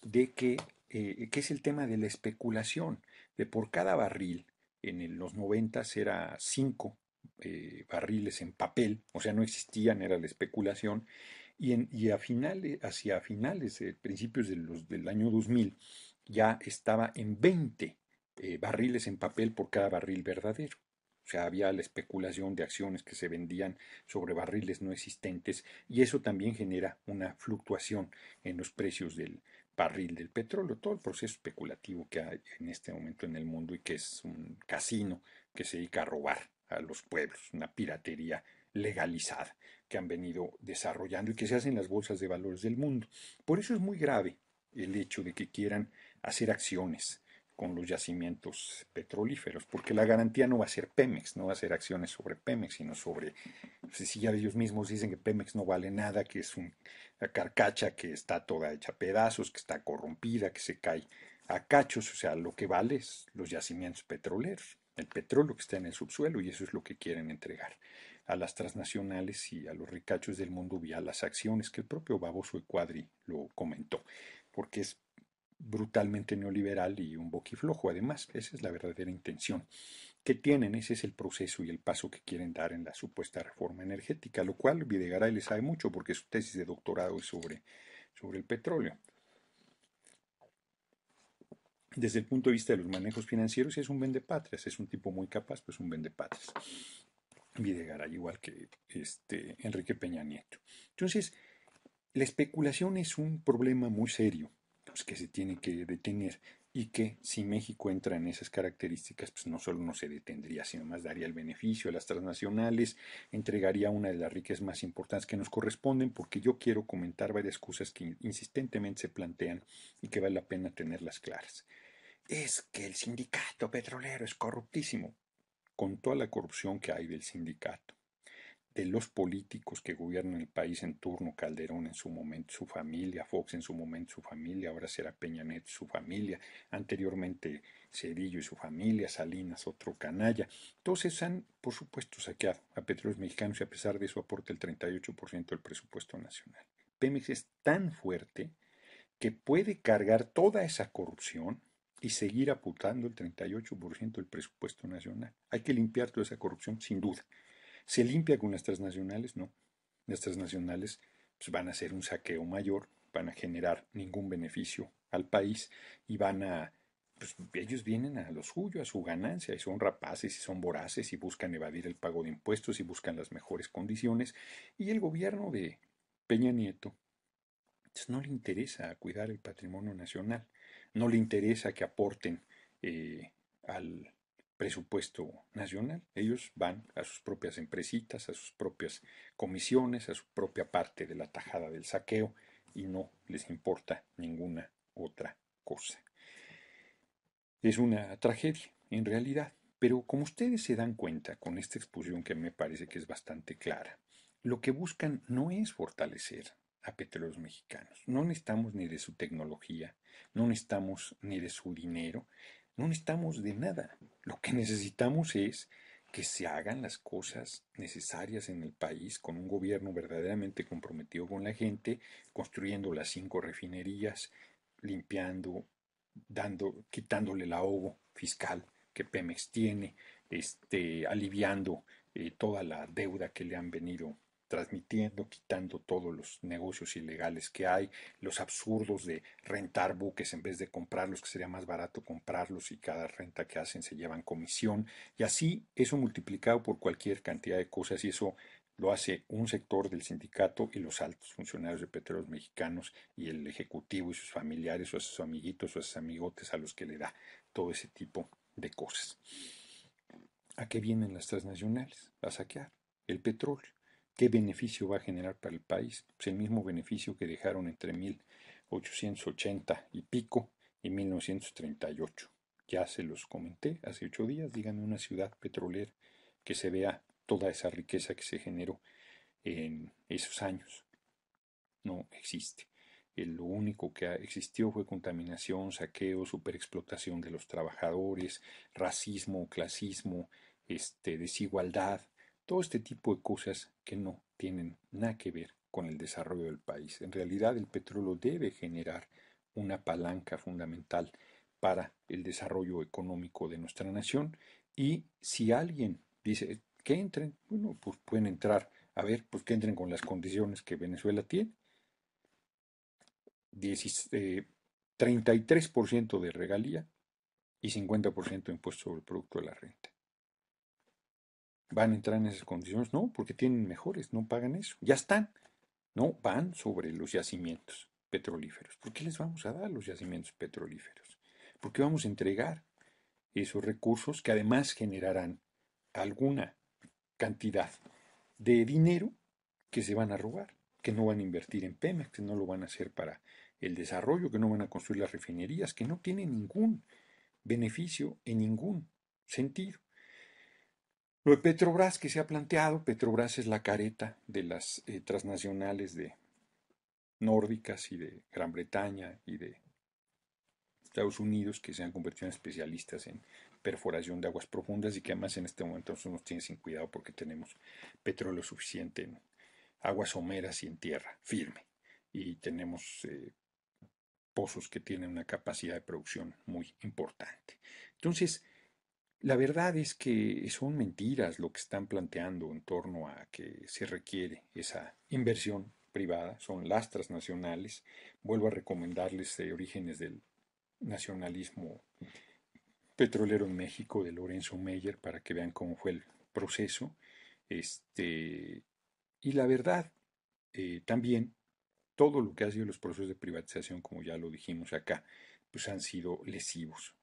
de que es el tema de la especulación, de por cada barril, los 90 era 5 barriles en papel, o sea, no existían, era la especulación, y hacia finales, principios del año 2000, ya estaba en 20 barriles en papel por cada barril verdadero. O sea, había la especulación de acciones que se vendían sobre barriles no existentes y eso también genera una fluctuación en los precios del barril del petróleo, todo el proceso especulativo que hay en este momento en el mundo y que es un casino que se dedica a robar a los pueblos, una piratería legalizada que han venido desarrollando y que se hace en las bolsas de valores del mundo. Por eso es muy grave el hecho de que quieran hacer acciones con los yacimientos petrolíferos, porque la garantía no va a ser Pemex, no va a ser acciones sobre Pemex, sino sobre, si ya ellos mismos dicen que Pemex no vale nada, que es una carcacha que está toda hecha a pedazos, que está corrompida, que se cae a cachos, o sea, lo que vale es los yacimientos petroleros, el petróleo que está en el subsuelo, y eso es lo que quieren entregar a las transnacionales y a los ricachos del mundo vía las acciones, que el propio Baboso de Cuadri lo comentó, porque es brutalmente neoliberal y un boquiflojo. Además, esa es la verdadera intención que tienen, ese es el proceso y el paso que quieren dar en la supuesta reforma energética, lo cual Videgaray le sabe mucho porque su tesis de doctorado es sobre el petróleo. Desde el punto de vista de los manejos financieros es un vendepatrias, es un tipo muy capaz, pues un vendepatrias. Videgaray, igual que Enrique Peña Nieto. Entonces, la especulación es un problema muy serio pues, que se tiene que detener y que si México entra en esas características, pues no solo no se detendría, sino más daría el beneficio a las transnacionales, entregaría una de las riquezas más importantes que nos corresponden, porque yo quiero comentar varias cosas que insistentemente se plantean y que vale la pena tenerlas claras. Es que el sindicato petrolero es corruptísimo, con toda la corrupción que hay del sindicato, de los políticos que gobiernan el país en turno, Calderón en su momento, su familia, Fox en su momento, su familia, ahora será Peña Nieto, su familia, anteriormente Cedillo y su familia, Salinas, otro canalla. Todos esos han, por supuesto, saqueado a petróleos mexicanos y a pesar de eso aporta el 38% del presupuesto nacional. Pemex es tan fuerte que puede cargar toda esa corrupción y seguir apuntando el 38% del presupuesto nacional. Hay que limpiar toda esa corrupción, sin duda. ¿Se limpia con las transnacionales? No. Las transnacionales pues, van a hacer un saqueo mayor, van a generar ningún beneficio al país y van a, pues ellos vienen a lo suyo, a su ganancia, y son rapaces y son voraces y buscan evadir el pago de impuestos y buscan las mejores condiciones. Y el gobierno de Peña Nieto pues, no le interesa cuidar el patrimonio nacional, no le interesa que aporten al presupuesto nacional. Ellos van a sus propias empresitas, a sus propias comisiones, a su propia parte de la tajada del saqueo y no les importa ninguna otra cosa. Es una tragedia, en realidad, pero como ustedes se dan cuenta con esta exposición que me parece que es bastante clara, lo que buscan no es fortalecer a petróleos mexicanos. No necesitamos ni de su tecnología, no necesitamos ni de su dinero, no necesitamos de nada. Lo que necesitamos es que se hagan las cosas necesarias en el país con un gobierno verdaderamente comprometido con la gente, construyendo las 5 refinerías, limpiando, quitándole el ahogo fiscal que Pemex tiene, aliviando toda la deuda que le han venido transmitiendo, quitando todos los negocios ilegales que hay, los absurdos de rentar buques en vez de comprarlos, que sería más barato comprarlos y cada renta que hacen se llevan comisión, y así eso multiplicado por cualquier cantidad de cosas, y eso lo hace un sector del sindicato y los altos funcionarios de petróleos mexicanos y el ejecutivo y sus familiares o a sus amiguitos o a sus amigotes a los que le da todo ese tipo de cosas. ¿A qué vienen las transnacionales? A saquear el petróleo. ¿Qué beneficio va a generar para el país? Pues el mismo beneficio que dejaron entre 1880 y pico y 1938. Ya se los comenté hace 8 días. Díganme una ciudad petrolera que se vea toda esa riqueza que se generó en esos años. No existe. Lo único que existió fue contaminación, saqueo, superexplotación de los trabajadores, racismo, clasismo, desigualdad, todo este tipo de cosas que no tienen nada que ver con el desarrollo del país. En realidad el petróleo debe generar una palanca fundamental para el desarrollo económico de nuestra nación y si alguien dice que entren, bueno, pues pueden entrar, a ver, pues que entren con las condiciones que Venezuela tiene 33% de regalía y 50% de impuesto sobre el producto de la renta. ¿Van a entrar en esas condiciones? No, porque tienen mejores, no pagan eso. Ya están. No, van sobre los yacimientos petrolíferos. ¿Por qué les vamos a dar los yacimientos petrolíferos? Porque vamos a entregar esos recursos que además generarán alguna cantidad de dinero que se van a robar, que no van a invertir en Pemex, que no lo van a hacer para el desarrollo, que no van a construir las refinerías, que no tienen ningún beneficio en ningún sentido. Lo de Petrobras que se ha planteado, Petrobras es la careta de las transnacionales de nórdicas y de Gran Bretaña y de Estados Unidos que se han convertido en especialistas en perforación de aguas profundas y que además en este momento nos tienen sin cuidado porque tenemos petróleo suficiente en aguas someras y en tierra firme y tenemos pozos que tienen una capacidad de producción muy importante. Entonces, la verdad es que son mentiras lo que están planteando en torno a que se requiere esa inversión privada, son las transnacionales. Vuelvo a recomendarles Orígenes del nacionalismo petrolero en México de Lorenzo Meyer para que vean cómo fue el proceso. Y la verdad, también todo lo que ha sido los procesos de privatización, como ya lo dijimos acá, pues han sido lesivos.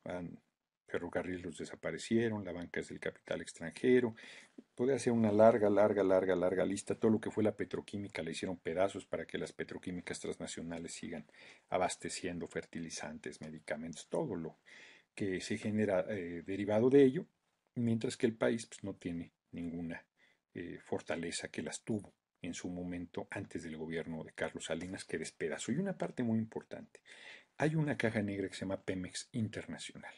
Ferrocarriles los desaparecieron, la banca es del capital extranjero. Podría ser una larga lista. Todo lo que fue la petroquímica le hicieron pedazos para que las petroquímicas transnacionales sigan abasteciendo fertilizantes, medicamentos, todo lo que se genera derivado de ello, mientras que el país pues, no tiene ninguna fortaleza que las tuvo en su momento antes del gobierno de Carlos Salinas, que despedazó. Y una parte muy importante, hay una caja negra que se llama Pemex Internacional.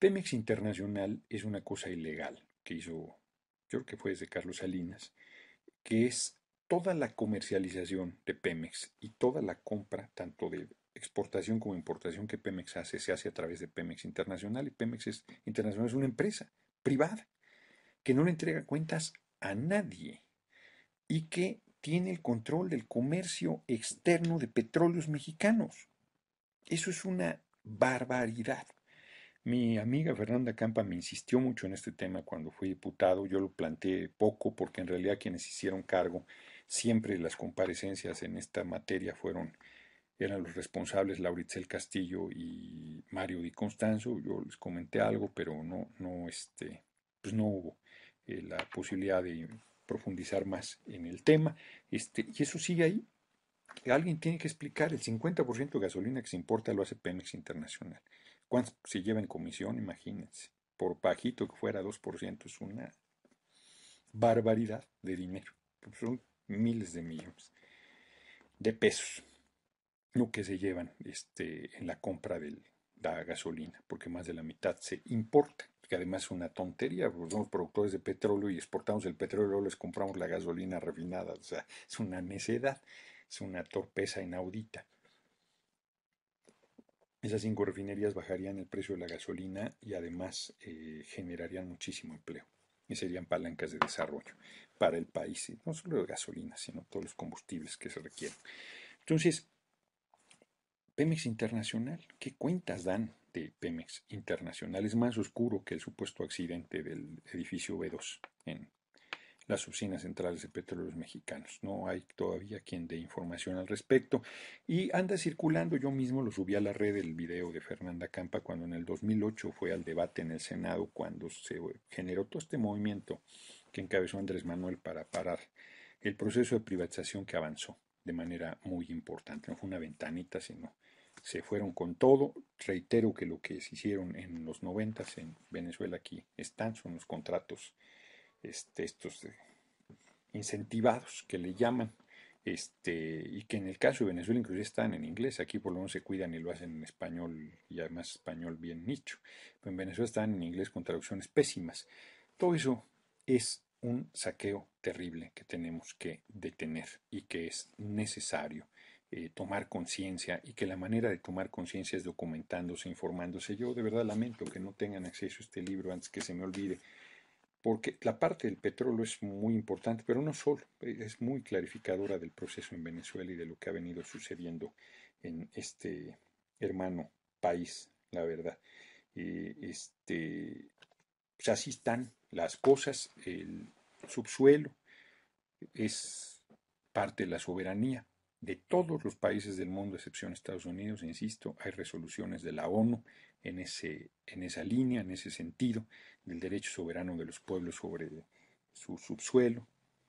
Pemex Internacional es una cosa ilegal que hizo, yo creo que fue desde Carlos Salinas, que es toda la comercialización de Pemex y toda la compra, tanto de exportación como importación que Pemex hace, se hace a través de Pemex Internacional. Y Internacional es una empresa privada que no le entrega cuentas a nadie y que tiene el control del comercio externo de petróleos mexicanos. Eso es una barbaridad. Mi amiga Fernanda Campa me insistió mucho en este tema cuando fui diputado. Yo lo planteé poco porque en realidad quienes hicieron cargo siempre las comparecencias en esta materia eran los responsables Lauritzel Castillo y Mario Di Constanzo. Yo les comenté algo, pero pues no hubo la posibilidad de profundizar más en el tema. Y eso sigue ahí. Alguien tiene que explicar, el 50% de gasolina que se importa lo hace Pemex Internacional. ¿Cuánto se lleva en comisión? Imagínense. Por bajito que fuera 2%, es una barbaridad de dinero. Son miles de millones de pesos lo que se llevan en la compra de la gasolina, porque más de la mitad se importa, que además es una tontería, porque somos productores de petróleo y exportamos el petróleo y luego les compramos la gasolina refinada, o sea, es una necedad, es una torpeza inaudita. Esas 5 refinerías bajarían el precio de la gasolina y además generarían muchísimo empleo y serían palancas de desarrollo para el país, no solo de gasolina, sino todos los combustibles que se requieren. Entonces, Pemex Internacional, ¿qué cuentas dan de Pemex Internacional? Es más oscuro que el supuesto accidente del edificio B2 en las oficinas centrales de Petróleos Mexicanos. No hay todavía quien dé información al respecto. Y anda circulando, yo mismo lo subí a la red, el video de Fernanda Campa cuando en el 2008 fue al debate en el Senado, cuando se generó todo este movimiento que encabezó Andrés Manuel para parar el proceso de privatización que avanzó de manera muy importante. No fue una ventanita, sino se fueron con todo. Reitero que lo que se hicieron en los 90 en Venezuela aquí son los contratos estos incentivados que le llaman, y que en el caso de Venezuela inclusive están en inglés, aquí por lo menos se cuidan y lo hacen en español y además español bien nicho, pero en Venezuela están en inglés con traducciones pésimas. Todo eso es un saqueo terrible que tenemos que detener y que es necesario tomar conciencia y que la manera de tomar conciencia es documentándose, informándose. Yo de verdad lamento que no tengan acceso a este libro antes que se me olvide, porque la parte del petróleo es muy importante, pero no solo, es muy clarificadora del proceso en Venezuela y de lo que ha venido sucediendo en este hermano país, la verdad. Pues así están las cosas, el subsuelo es parte de la soberanía de todos los países del mundo, a excepción de Estados Unidos, insisto, hay resoluciones de la ONU en esa línea, en ese sentido, del derecho soberano de los pueblos sobre su subsuelo,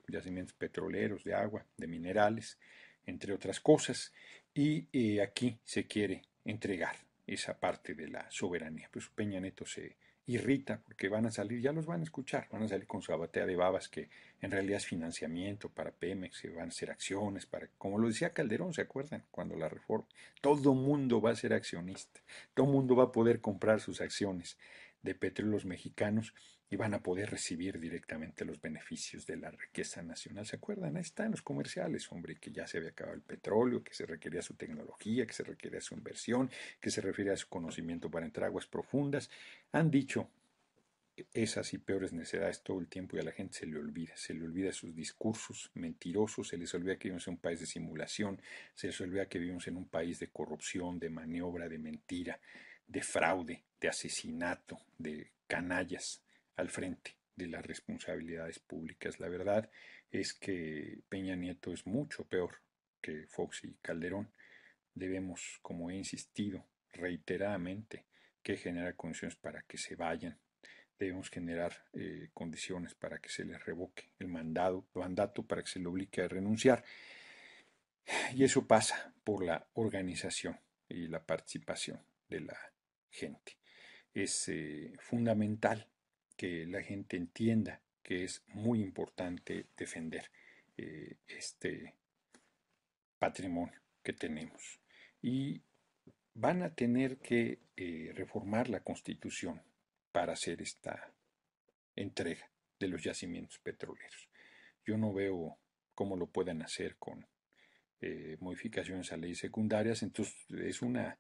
yacimientos petroleros, de agua, de minerales, entre otras cosas, y aquí se quiere entregar esa parte de la soberanía. Pues Peña Nieto se irrita porque van a salir, ya los van a escuchar, van a salir con su abatea de babas que en realidad es financiamiento para Pemex, que van a ser acciones, como lo decía Calderón, ¿se acuerdan? Cuando la reforma, todo mundo va a ser accionista, todo mundo va a poder comprar sus acciones de petróleos mexicanos y van a poder recibir directamente los beneficios de la riqueza nacional. ¿Se acuerdan? Ahí están los comerciales, hombre, que ya se había acabado el petróleo, que se requería su tecnología, que se requería su inversión, que se refiere a su conocimiento para entrar a aguas profundas. Han dicho esas y peores necesidades todo el tiempo y a la gente se le olvida sus discursos mentirosos, se les olvida que vivimos en un país de simulación, se les olvida que vivimos en un país de corrupción, de maniobra, de mentira, de fraude, de asesinato, de canallas al frente de las responsabilidades públicas. La verdad es que Peña Nieto es mucho peor que Fox y Calderón. Debemos, como he insistido, reiteradamente que generar condiciones para que se vayan. Debemos generar condiciones para que se les revoque el mandato para que se le obligue a renunciar. Y eso pasa por la organización y la participación de la gente. Es fundamental que la gente entienda que es muy importante defender este patrimonio que tenemos. Y van a tener que reformar la Constitución para hacer esta entrega de los yacimientos petroleros. Yo no veo cómo lo puedan hacer con modificaciones a leyes secundarias, entonces es una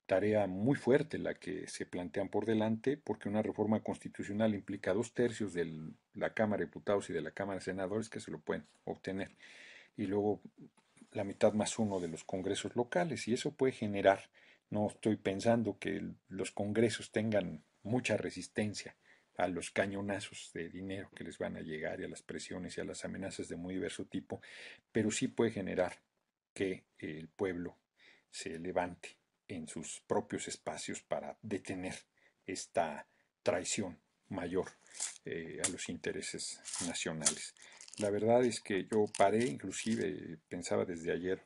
tarea muy fuerte la que se plantean por delante, porque una reforma constitucional implica 2/3 de la Cámara de Diputados y de la Cámara de Senadores que se lo pueden obtener, y luego la mitad más uno de los congresos locales, y eso puede generar, no estoy pensando que los congresos tengan mucha resistencia a los cañonazos de dinero que les van a llegar y a las presiones y a las amenazas de muy diverso tipo, pero sí puede generar que el pueblo se levante en sus propios espacios para detener esta traición mayor a los intereses nacionales. La verdad es que yo paré, inclusive pensaba desde ayer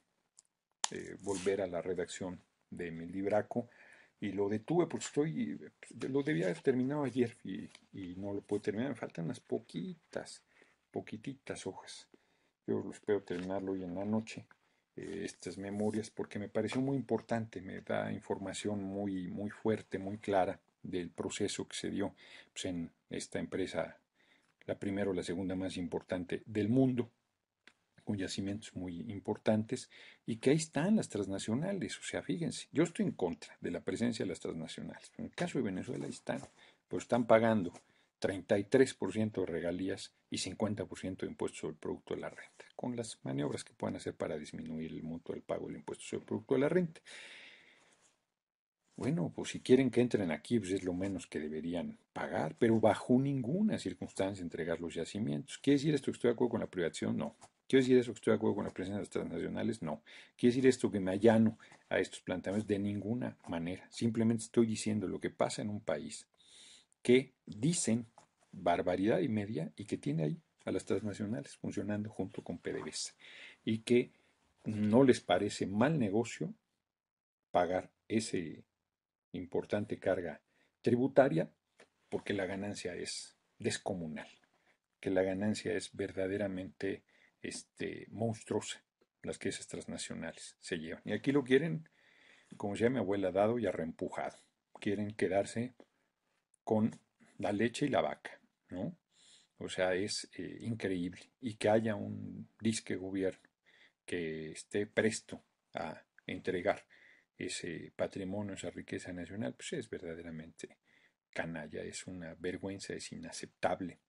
volver a la redacción de mi libraco y lo detuve porque lo debía haber terminado ayer y no lo puedo terminar, me faltan unas poquititas hojas. Yo espero terminarlo hoy en la noche, estas memorias, porque me pareció muy importante, me da información muy fuerte, muy clara del proceso que se dio pues, en esta empresa, la primera o la segunda más importante del mundo, con yacimientos muy importantes, y que ahí están las transnacionales. O sea, fíjense, yo estoy en contra de la presencia de las transnacionales. En el caso de Venezuela ahí están, pero están pagando 33% de regalías y 50% de impuestos sobre el producto de la renta, con las maniobras que puedan hacer para disminuir el monto del pago del impuesto sobre el producto de la renta. Bueno, pues si quieren que entren aquí, pues es lo menos que deberían pagar, pero bajo ninguna circunstancia entregar los yacimientos. ¿Quiere decir esto que estoy de acuerdo con la privatización? No. ¿Quiere decir eso que estoy de acuerdo con la presencia de las transnacionales? No. ¿Quiere decir esto que me allano a estos planteamientos? De ninguna manera. Simplemente estoy diciendo lo que pasa en un país que dicen barbaridad y media y que tiene ahí a las transnacionales funcionando junto con PDVSA y que no les parece mal negocio pagar ese importante carga tributaria porque la ganancia es descomunal, que la ganancia es verdaderamente monstruosa, las que esas transnacionales se llevan. Y aquí lo quieren, como decía mi abuela, dado y arreempujado. Quieren quedarse con la leche y la vaca, ¿no? O sea, es increíble. Y que haya un disque gobierno que esté presto a entregar ese patrimonio, esa riqueza nacional, pues es verdaderamente canalla, es una vergüenza, es inaceptable,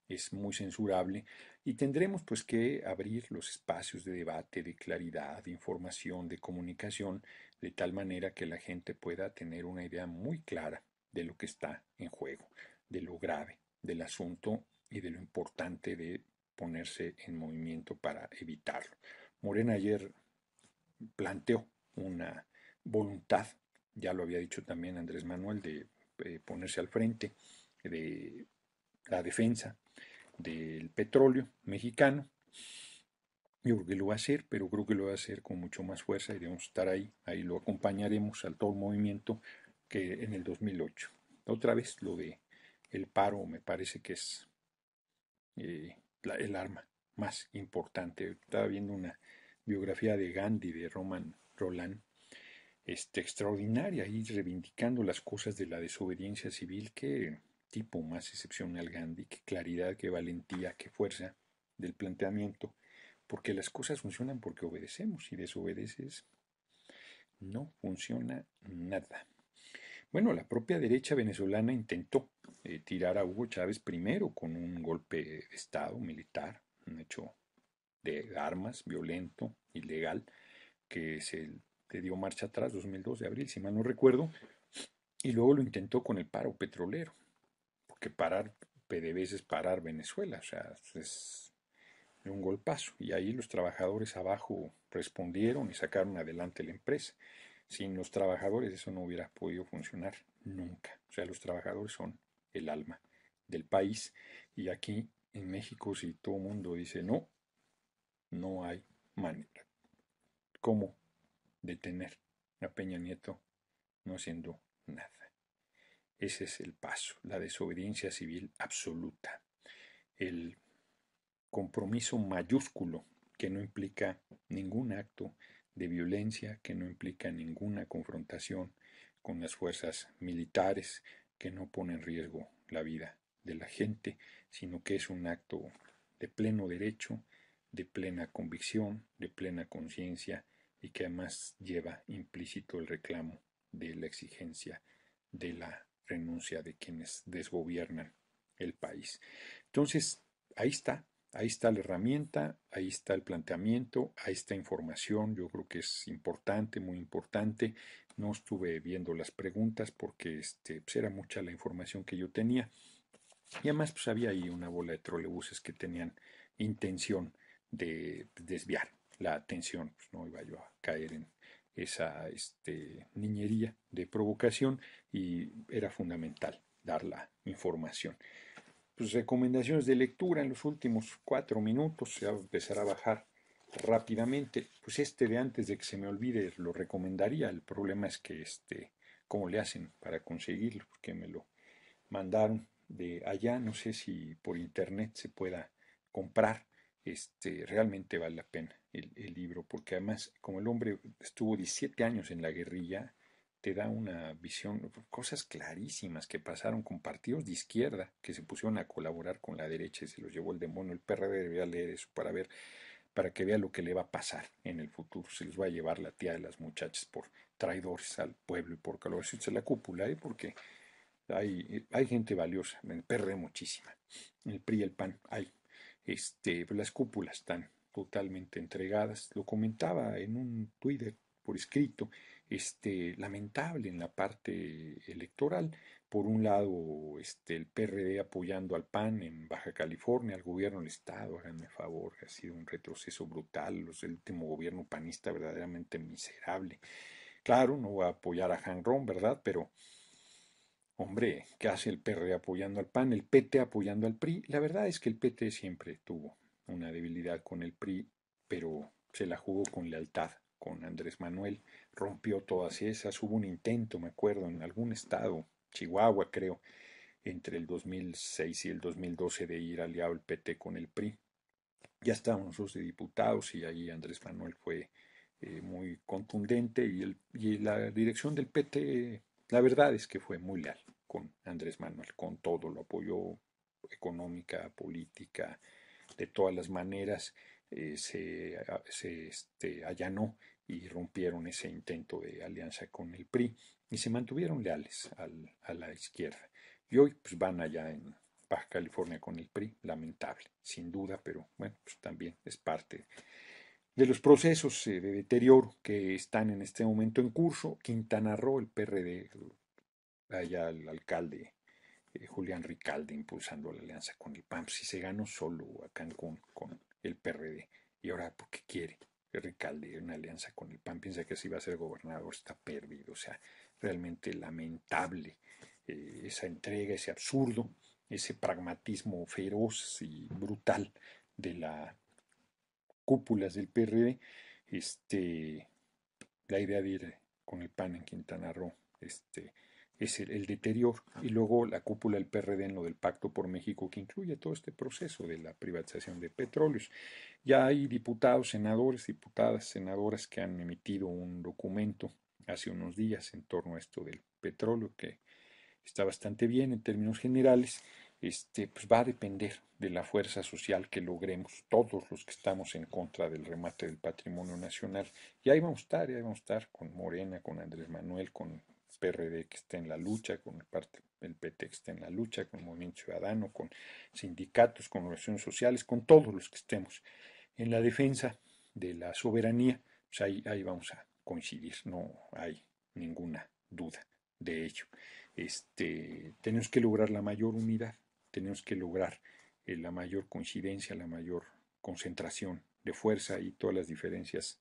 es muy censurable y tendremos pues que abrir los espacios de debate, de claridad, de información, de comunicación, de tal manera que la gente pueda tener una idea muy clara de lo que está en juego, de lo grave del asunto y de lo importante de ponerse en movimiento para evitarlo. Morena ayer planteó una voluntad, ya lo había dicho también Andrés Manuel, de ponerse al frente de la defensa del petróleo mexicano. Yo creo que lo va a hacer, pero creo que lo va a hacer con mucho más fuerza y debemos estar ahí lo acompañaremos al todo el movimiento que en el 2008. Otra vez lo de el paro me parece que es el arma más importante. Estaba viendo una biografía de Gandhi, de Roman Roland, extraordinaria, y reivindicando las cosas de la desobediencia civil. Qué tipo más excepcional Gandhi, qué claridad, qué valentía, qué fuerza del planteamiento, porque las cosas funcionan porque obedecemos, si desobedeces no funciona nada. Bueno, la propia derecha venezolana intentó tirar a Hugo Chávez primero con un golpe de Estado militar, un hecho de armas, violento, ilegal, que se le dio marcha atrás, 2002 de abril, si mal no recuerdo, y luego lo intentó con el paro petrolero, porque parar PDVSA es parar Venezuela, o sea, es un golpazo, y ahí los trabajadores abajo respondieron y sacaron adelante la empresa. Sin los trabajadores eso no hubiera podido funcionar nunca. O sea, los trabajadores son el alma del país y aquí en México si todo el mundo dice no, no hay manera. ¿Cómo detener a Peña Nieto no haciendo nada? Ese es el paso, la desobediencia civil absoluta, el compromiso mayúsculo que no implica ningún acto de violencia, que no implica ninguna confrontación con las fuerzas militares, que no pone en riesgo la vida de la gente, sino que es un acto de pleno derecho, de plena convicción, de plena conciencia y que además lleva implícito el reclamo de la exigencia de la renuncia de quienes desgobiernan el país. Entonces, ahí está la herramienta, ahí está el planteamiento, ahí está información, yo creo que es importante, muy importante. No estuve viendo las preguntas porque pues era mucha la información que yo tenía. Y además pues había ahí una bola de trolebuses que tenían intención de desviar la atención. Pues no iba yo a caer en esa niñería de provocación y era fundamental dar la información. Pues recomendaciones de lectura en los últimos 4 minutos, se va a empezar a bajar rápidamente. Pues de antes de que se me olvide lo recomendaría. El problema es que cómo le hacen para conseguirlo, porque me lo mandaron de allá, no sé si por internet se pueda comprar. Realmente vale la pena el libro, porque además, como el hombre estuvo 17 años en la guerrilla, te da una visión, cosas clarísimas que pasaron con partidos de izquierda que se pusieron a colaborar con la derecha y se los llevó el demonio. El PRD debería leer eso para ver, para que vea lo que le va a pasar en el futuro. Se les va a llevar la tía de las muchachas por traidores al pueblo y por calorcitos de la cúpula, porque hay gente valiosa, en el PRD muchísima, en el PRI y el PAN hay, pues las cúpulas están totalmente entregadas. Lo comentaba en un Twitter por escrito, lamentable en la parte electoral. Por un lado, el PRD apoyando al PAN en Baja California, al gobierno del Estado, háganme favor, ha sido un retroceso brutal, el último gobierno panista verdaderamente miserable. Claro, no voy a apoyar a Han Ron, ¿verdad? Pero hombre, ¿qué hace el PRD apoyando al PAN? El PT apoyando al PRI. La verdad es que el PT siempre tuvo una debilidad con el PRI, pero se la jugó con lealtad con Andrés Manuel. Rompió todas esas. Hubo un intento, me acuerdo, en algún estado, Chihuahua creo, entre el 2006 y el 2012 de ir aliado el PT con el PRI. Ya estábamos nosotros de diputados y ahí Andrés Manuel fue muy contundente y la dirección del PT, la verdad es que fue muy leal con Andrés Manuel, con todo, lo apoyó económica, política, de todas las maneras, se allanó y rompieron ese intento de alianza con el PRI y se mantuvieron leales a la izquierda. Y hoy pues van allá en Baja California con el PRI, lamentable, sin duda, pero bueno, pues también es parte de los procesos de deterioro que están en este momento en curso. Quintana Roo, el PRD, allá el alcalde Julián Ricalde impulsando la alianza con el PAN, si se ganó solo a Cancún con el PRD y ahora porque quiere Ricalde una alianza con el PAN, piensa que así va a ser gobernador, está perdido, o sea, realmente lamentable esa entrega, ese absurdo, ese pragmatismo feroz y brutal de las cúpulas del PRD, la idea de ir con el PAN en Quintana Roo, es el deterioro. Y luego la cúpula del PRD en lo del Pacto por México, que incluye todo este proceso de la privatización de petróleos. Ya hay diputados, senadores, diputadas, senadoras que han emitido un documento hace unos días en torno a esto del petróleo, que está bastante bien en términos generales. Pues va a depender de la fuerza social que logremos todos los que estamos en contra del remate del patrimonio nacional. Y ahí vamos a estar, y ahí vamos a estar con Morena, con Andrés Manuel, con PRD que está en la lucha, con el PT que está en la lucha, con el Movimiento Ciudadano, con sindicatos, con organizaciones sociales, con todos los que estemos en la defensa de la soberanía, pues ahí vamos a coincidir, no hay ninguna duda de ello. Tenemos que lograr la mayor unidad, tenemos que lograr la mayor coincidencia, la mayor concentración de fuerza y todas las diferencias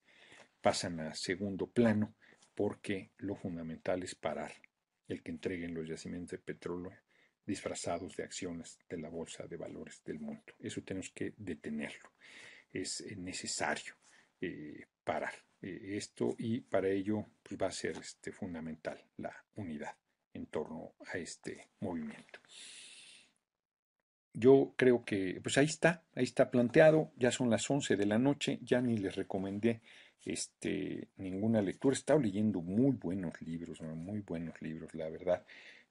pasan a segundo plano porque lo fundamental es parar el que entreguen los yacimientos de petróleo disfrazados de acciones de la Bolsa de Valores del mundo. Eso tenemos que detenerlo. Es necesario parar esto y para ello pues, va a ser fundamental la unidad en torno a este movimiento. Yo creo que pues ahí está planteado, ya son las 11 de la noche, ya ni les recomendé ninguna lectura. He estado leyendo muy buenos libros, ¿no? Muy buenos libros, la verdad.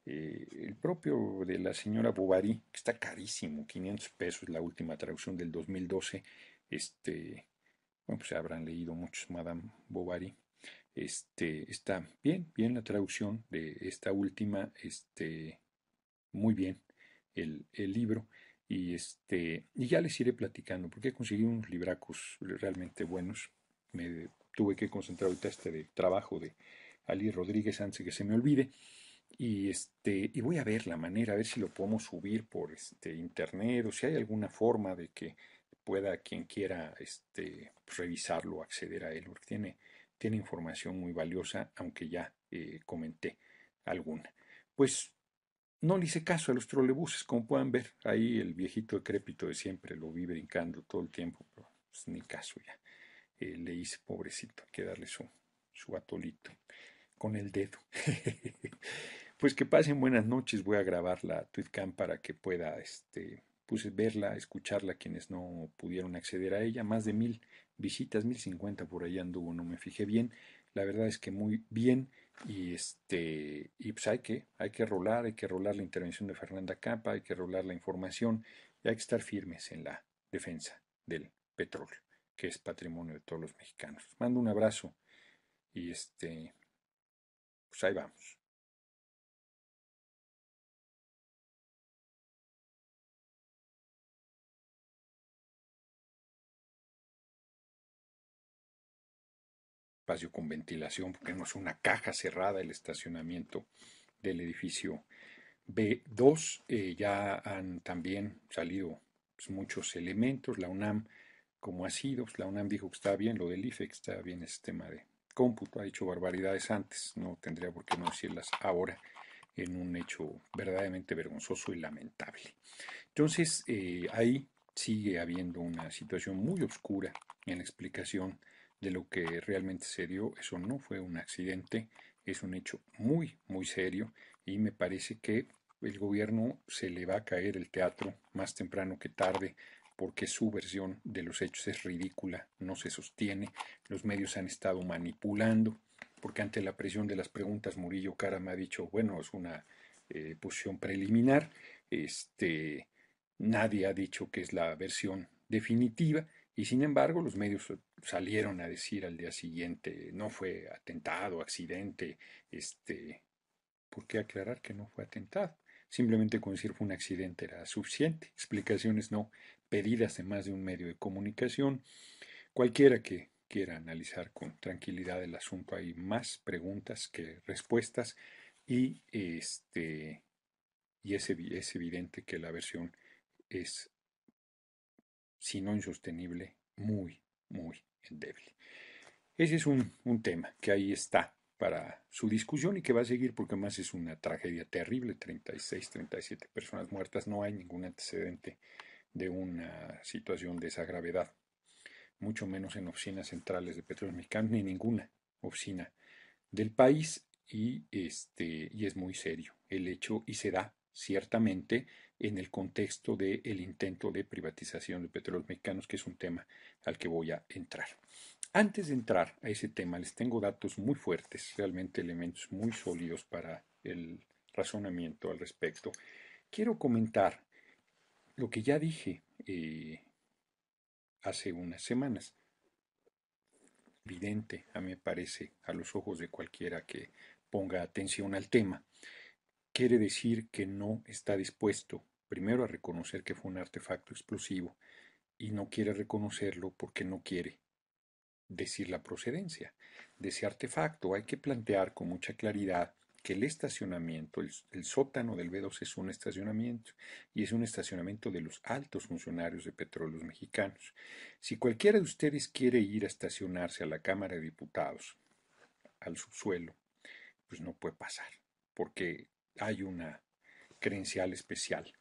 El propio de la señora Bovary, que está carísimo, 500 pesos, la última traducción del 2012. Bueno, pues habrán leído muchos Madame Bovary. Está bien la traducción de esta última, muy bien el libro. Y ya les iré platicando, porque he conseguido unos libracos realmente buenos. Me tuve que concentrar ahorita de trabajo de Ali Rodríguez antes de que se me olvide. Y voy a ver la manera, a ver si lo podemos subir por internet o si hay alguna forma de que pueda quien quiera pues, revisarlo, acceder a él, porque tiene información muy valiosa, aunque ya comenté alguna. Pues no le hice caso a los trolebuses, como puedan ver, ahí el viejito decrépito de siempre lo vi brincando todo el tiempo, pero pues, ni caso ya. Le hice, pobrecito, hay que darle su atolito con el dedo. Pues que pasen buenas noches, voy a grabar la Tweetcam para que pueda pues verla, escucharla quienes no pudieron acceder a ella. Más de 1000 visitas, 1050 por ahí anduvo, no me fijé bien. La verdad es que muy bien. Y pues hay que rolar la intervención de Fernanda Capa, hay que rolar la información y hay que estar firmes en la defensa del petróleo, que es patrimonio de todos los mexicanos. Mando un abrazo y pues ahí vamos. Espacio con ventilación, porque no es una caja cerrada el estacionamiento del edificio B2. Ya han también salido pues, muchos elementos. La UNAM, como ha sido, pues, la UNAM dijo que está bien, lo del IFE, que está bien ese tema de cómputo, ha dicho barbaridades antes, no tendría por qué no decirlas ahora en un hecho verdaderamente vergonzoso y lamentable. Entonces, ahí sigue habiendo una situación muy oscura en la explicación de lo que realmente se dio. Eso no fue un accidente, es un hecho muy serio y me parece que el gobierno se le va a caer el teatro más temprano que tarde porque su versión de los hechos es ridícula, no se sostiene, los medios han estado manipulando, porque ante la presión de las preguntas Murillo Cara me ha dicho, bueno, es una posición preliminar, nadie ha dicho que es la versión definitiva y sin embargo los medios salieron a decir al día siguiente no fue atentado, accidente, ¿por qué aclarar que no fue atentado? Simplemente con decir fue un accidente era suficiente. Explicaciones no pedidas de más de un medio de comunicación. Cualquiera que quiera analizar con tranquilidad el asunto hay más preguntas que respuestas y es evidente que la versión es, si no insostenible, muy endeble. Ese es un tema que ahí está para su discusión y que va a seguir porque más es una tragedia terrible, 36, 37 personas muertas, no hay ningún antecedente de una situación de esa gravedad, mucho menos en oficinas centrales de Petróleos Mexicanos, ni ninguna oficina del país y es muy serio el hecho y se da ciertamente en el contexto del intento de privatización de petróleos mexicanos, que es un tema al que voy a entrar. Antes de entrar a ese tema, les tengo datos muy fuertes, realmente elementos muy sólidos para el razonamiento al respecto. Quiero comentar lo que ya dije hace unas semanas. Evidente, a mí me parece, a los ojos de cualquiera que ponga atención al tema, quiere decir que no está dispuesto, primero, a reconocer que fue un artefacto explosivo y no quiere reconocerlo porque no quiere decir la procedencia de ese artefacto. Hay que plantear con mucha claridad que el estacionamiento, el sótano del B2 es un estacionamiento y es un estacionamiento de los altos funcionarios de Petróleos Mexicanos. Si cualquiera de ustedes quiere ir a estacionarse a la Cámara de Diputados al subsuelo, pues no puede pasar, porque hay una credencial especial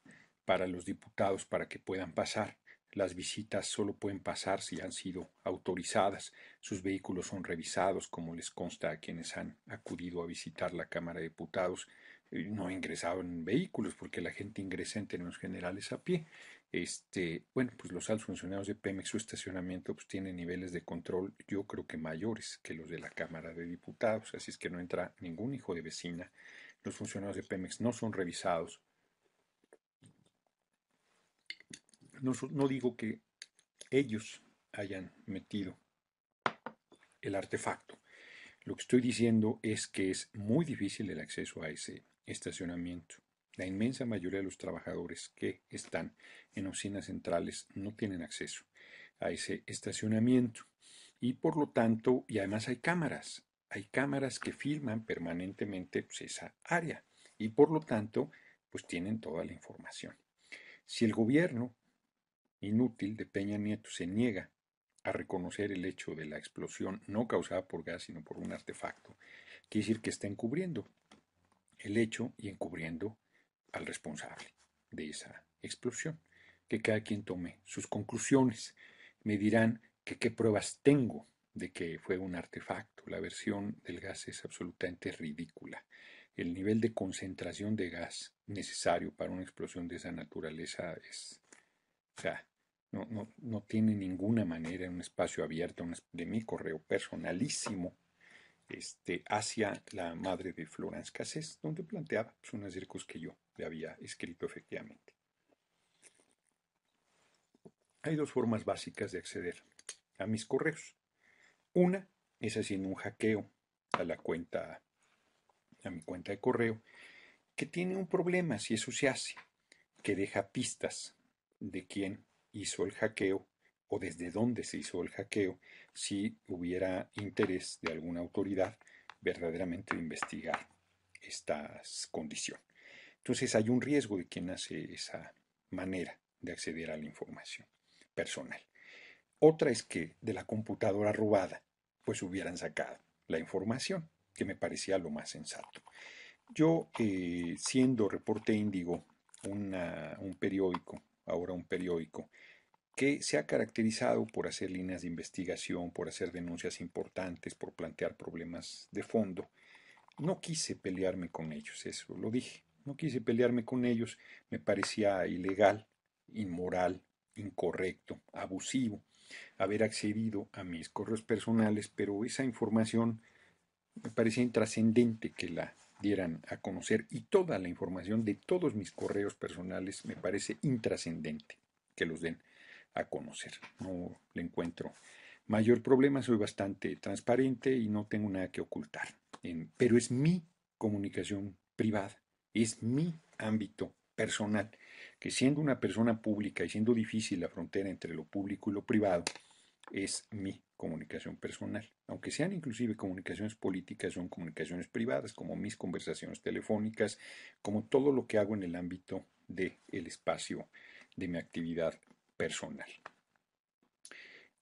para los diputados para que puedan pasar. Las visitas solo pueden pasar si han sido autorizadas. Sus vehículos son revisados, como les consta a quienes han acudido a visitar la Cámara de Diputados. No ingresado en vehículos, porque la gente ingresa en términos generales a pie. Bueno, pues los altos funcionarios de Pemex, su estacionamiento, pues tiene niveles de control, yo creo que mayores que los de la Cámara de Diputados, así es que no entra ningún hijo de vecina. Los funcionarios de Pemex no son revisados. No digo que ellos hayan metido el artefacto. Lo que estoy diciendo es que es muy difícil el acceso a ese estacionamiento. La inmensa mayoría de los trabajadores que están en oficinas centrales no tienen acceso a ese estacionamiento. Y por lo tanto, y además hay cámaras que filman permanentemente pues, esa área. Y por lo tanto, pues tienen toda la información. Si el gobierno inútil de Peña Nieto se niega a reconocer el hecho de la explosión no causada por gas, sino por un artefacto, quiere decir que está encubriendo el hecho y encubriendo al responsable de esa explosión. Que cada quien tome sus conclusiones. Me dirán que qué pruebas tengo de que fue un artefacto. La versión del gas es absolutamente ridícula. El nivel de concentración de gas necesario para una explosión de esa naturaleza es, o sea, no tiene ninguna manera en un espacio abierto de mi correo personalísimo hacia la madre de Florence Cassés, donde planteaba pues, unas circos que yo le había escrito efectivamente. Hay dos formas básicas de acceder a mis correos. Una es haciendo un hackeo a la cuenta, a mi cuenta de correo, que tiene un problema si eso se hace, que deja pistas de quién hizo el hackeo o desde dónde se hizo el hackeo, si hubiera interés de alguna autoridad verdaderamente de investigar esta condición. Entonces hay un riesgo de quien hace esa manera de acceder a la información personal. Otra es que de la computadora robada pues hubieran sacado la información, que me parecía lo más sensato. Yo, siendo Reporte Índigo, un periódico, ahora un periódico, que se ha caracterizado por hacer líneas de investigación, por hacer denuncias importantes, por plantear problemas de fondo, no quise pelearme con ellos, eso lo dije. No quise pelearme con ellos, me parecía ilegal, inmoral, incorrecto, abusivo haber accedido a mis correos personales, pero esa información me parecía intrascendente que la dieran a conocer y toda la información de todos mis correos personales me parece intrascendente que los den a conocer. No le encuentro mayor problema, soy bastante transparente y no tengo nada que ocultar. Pero es mi comunicación privada, es mi ámbito personal, que siendo una persona pública y siendo difícil la frontera entre lo público y lo privado, es mi comunicación personal. Aunque sean inclusive comunicaciones políticas, son comunicaciones privadas, como mis conversaciones telefónicas, como todo lo que hago en el ámbito del espacio de mi actividad personal.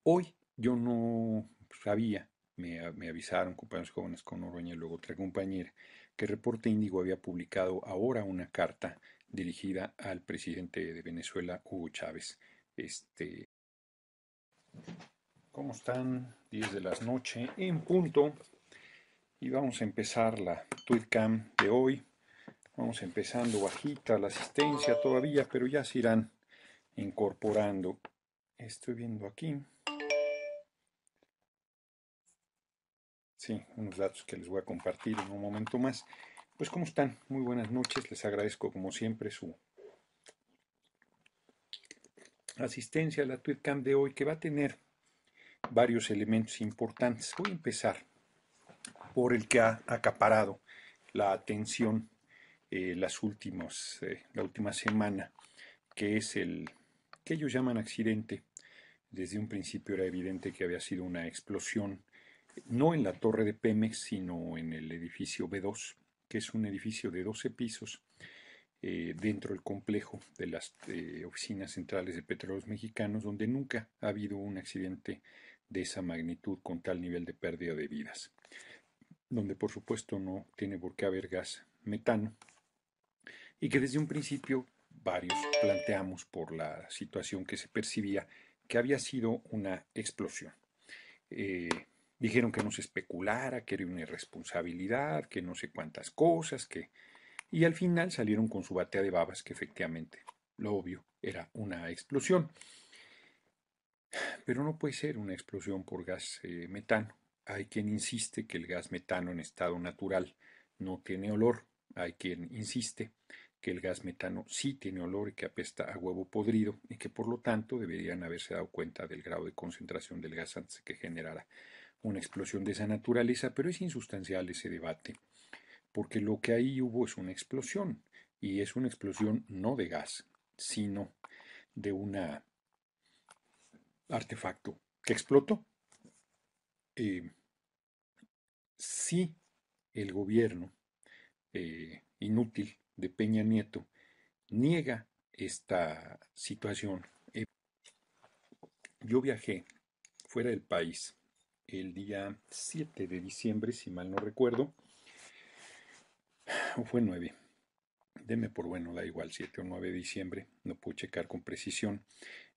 Hoy yo no sabía, me avisaron compañeros jóvenes con Oroña y luego otra compañera, que Reporte Índigo había publicado ahora una carta dirigida al presidente de Venezuela, Hugo Chávez. ¿Cómo están? 10 de la noche en punto. Y vamos a empezar la tweetcam de hoy. Vamos empezando bajita la asistencia todavía, pero ya se irán incorporando. Estoy viendo aquí. Sí, unos datos que les voy a compartir en un momento más. Pues ¿cómo están? Muy buenas noches. Les agradezco como siempre su asistencia a la tweetcam de hoy, que va a tener varios elementos importantes. Voy a empezar por el que ha acaparado la atención la última semana, que es el que ellos llaman accidente. Desde un principio era evidente que había sido una explosión, no en la torre de Pemex, sino en el edificio B2, que es un edificio de 12 pisos dentro del complejo de las oficinas centrales de Petróleos Mexicanos, donde nunca ha habido un accidente de esa magnitud con tal nivel de pérdida de vidas. donde por supuesto no tiene por qué haber gas metano, y que desde un principio varios planteamos por la situación que se percibía que había sido una explosión. Eh, Dijeron que no se especulara, que era una irresponsabilidad, que no sé cuántas cosas, que... Y al final salieron con su batea de babas que efectivamente, lo obvio, era una explosión. Pero no puede ser una explosión por gas metano. Hay quien insiste que el gas metano en estado natural no tiene olor. Hay quien insiste que el gas metano sí tiene olor y que apesta a huevo podrido y que por lo tanto deberían haberse dado cuenta del grado de concentración del gas antes de que generara una explosión de esa naturaleza, pero es insustancial ese debate, porque lo que ahí hubo es una explosión, y es una explosión no de gas, sino de un artefacto que explotó. Eh, si el gobierno inútil de Peña Nieto niega esta situación, yo viajé fuera del país el día 7 de diciembre, si mal no recuerdo, o fue 9, deme por bueno, da igual, 7 o 9 de diciembre, no puedo checar con precisión,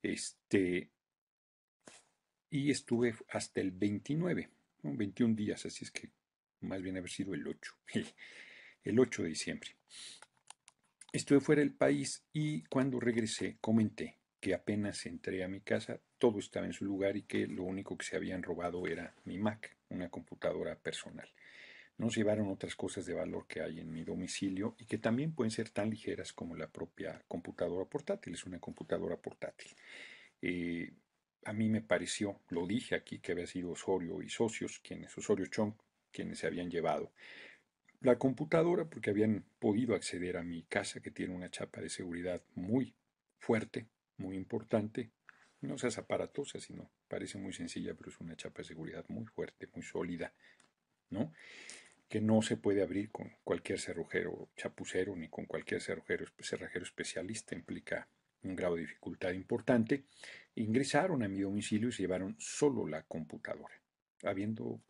este, y estuve hasta el 29, ¿no? 21 días, así es que más bien haber sido el 8, el 8 de diciembre. Estuve fuera del país y cuando regresé comenté que apenas entré a mi casa todo estaba en su lugar y que lo único que se habían robado era mi Mac, una computadora personal. Nos llevaron otras cosas de valor que hay en mi domicilio y que también pueden ser tan ligeras como la propia computadora portátil. Es una computadora portátil. Eh, a mí me pareció, lo dije aquí, que había sido Osorio y socios, Osorio Chong, quienes se habían llevado la computadora porque habían podido acceder a mi casa, que tiene una chapa de seguridad muy fuerte, muy importante. No seas aparatosa, sino parece muy sencilla, pero es una chapa de seguridad muy fuerte, muy sólida, ¿no? Que no se puede abrir con cualquier cerrojero chapucero ni con cualquier cerrajero especialista, implica un grado de dificultad importante. Ingresaron a mi domicilio y se llevaron solo la computadora, habiendo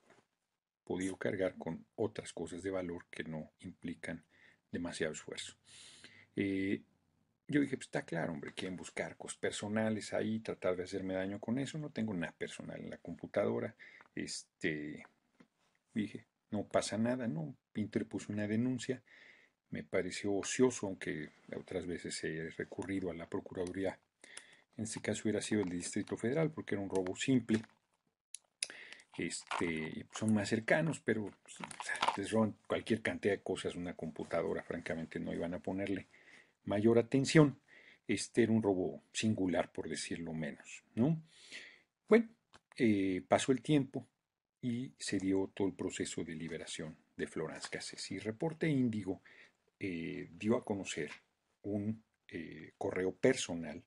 podido cargar con otras cosas de valor que no implican demasiado esfuerzo. Eh, yo dije, pues está claro, hombre, quieren buscar cosas personales ahí, tratar de hacerme daño con eso. No tengo nada personal en la computadora. Dije, no pasa nada, ¿no? Pinter puso una denuncia. Me pareció ocioso, aunque otras veces he recurrido a la Procuraduría. En este caso hubiera sido el Distrito Federal, porque era un robo simple. Son más cercanos, pero pues, les roban cualquier cantidad de cosas, una computadora, francamente no iban a ponerle mayor atención. Este era un robo singular, por decirlo menos, ¿no? Bueno, pasó el tiempo y se dio todo el proceso de liberación de Florence Cassés. Y Reporte Índigo dio a conocer un correo personal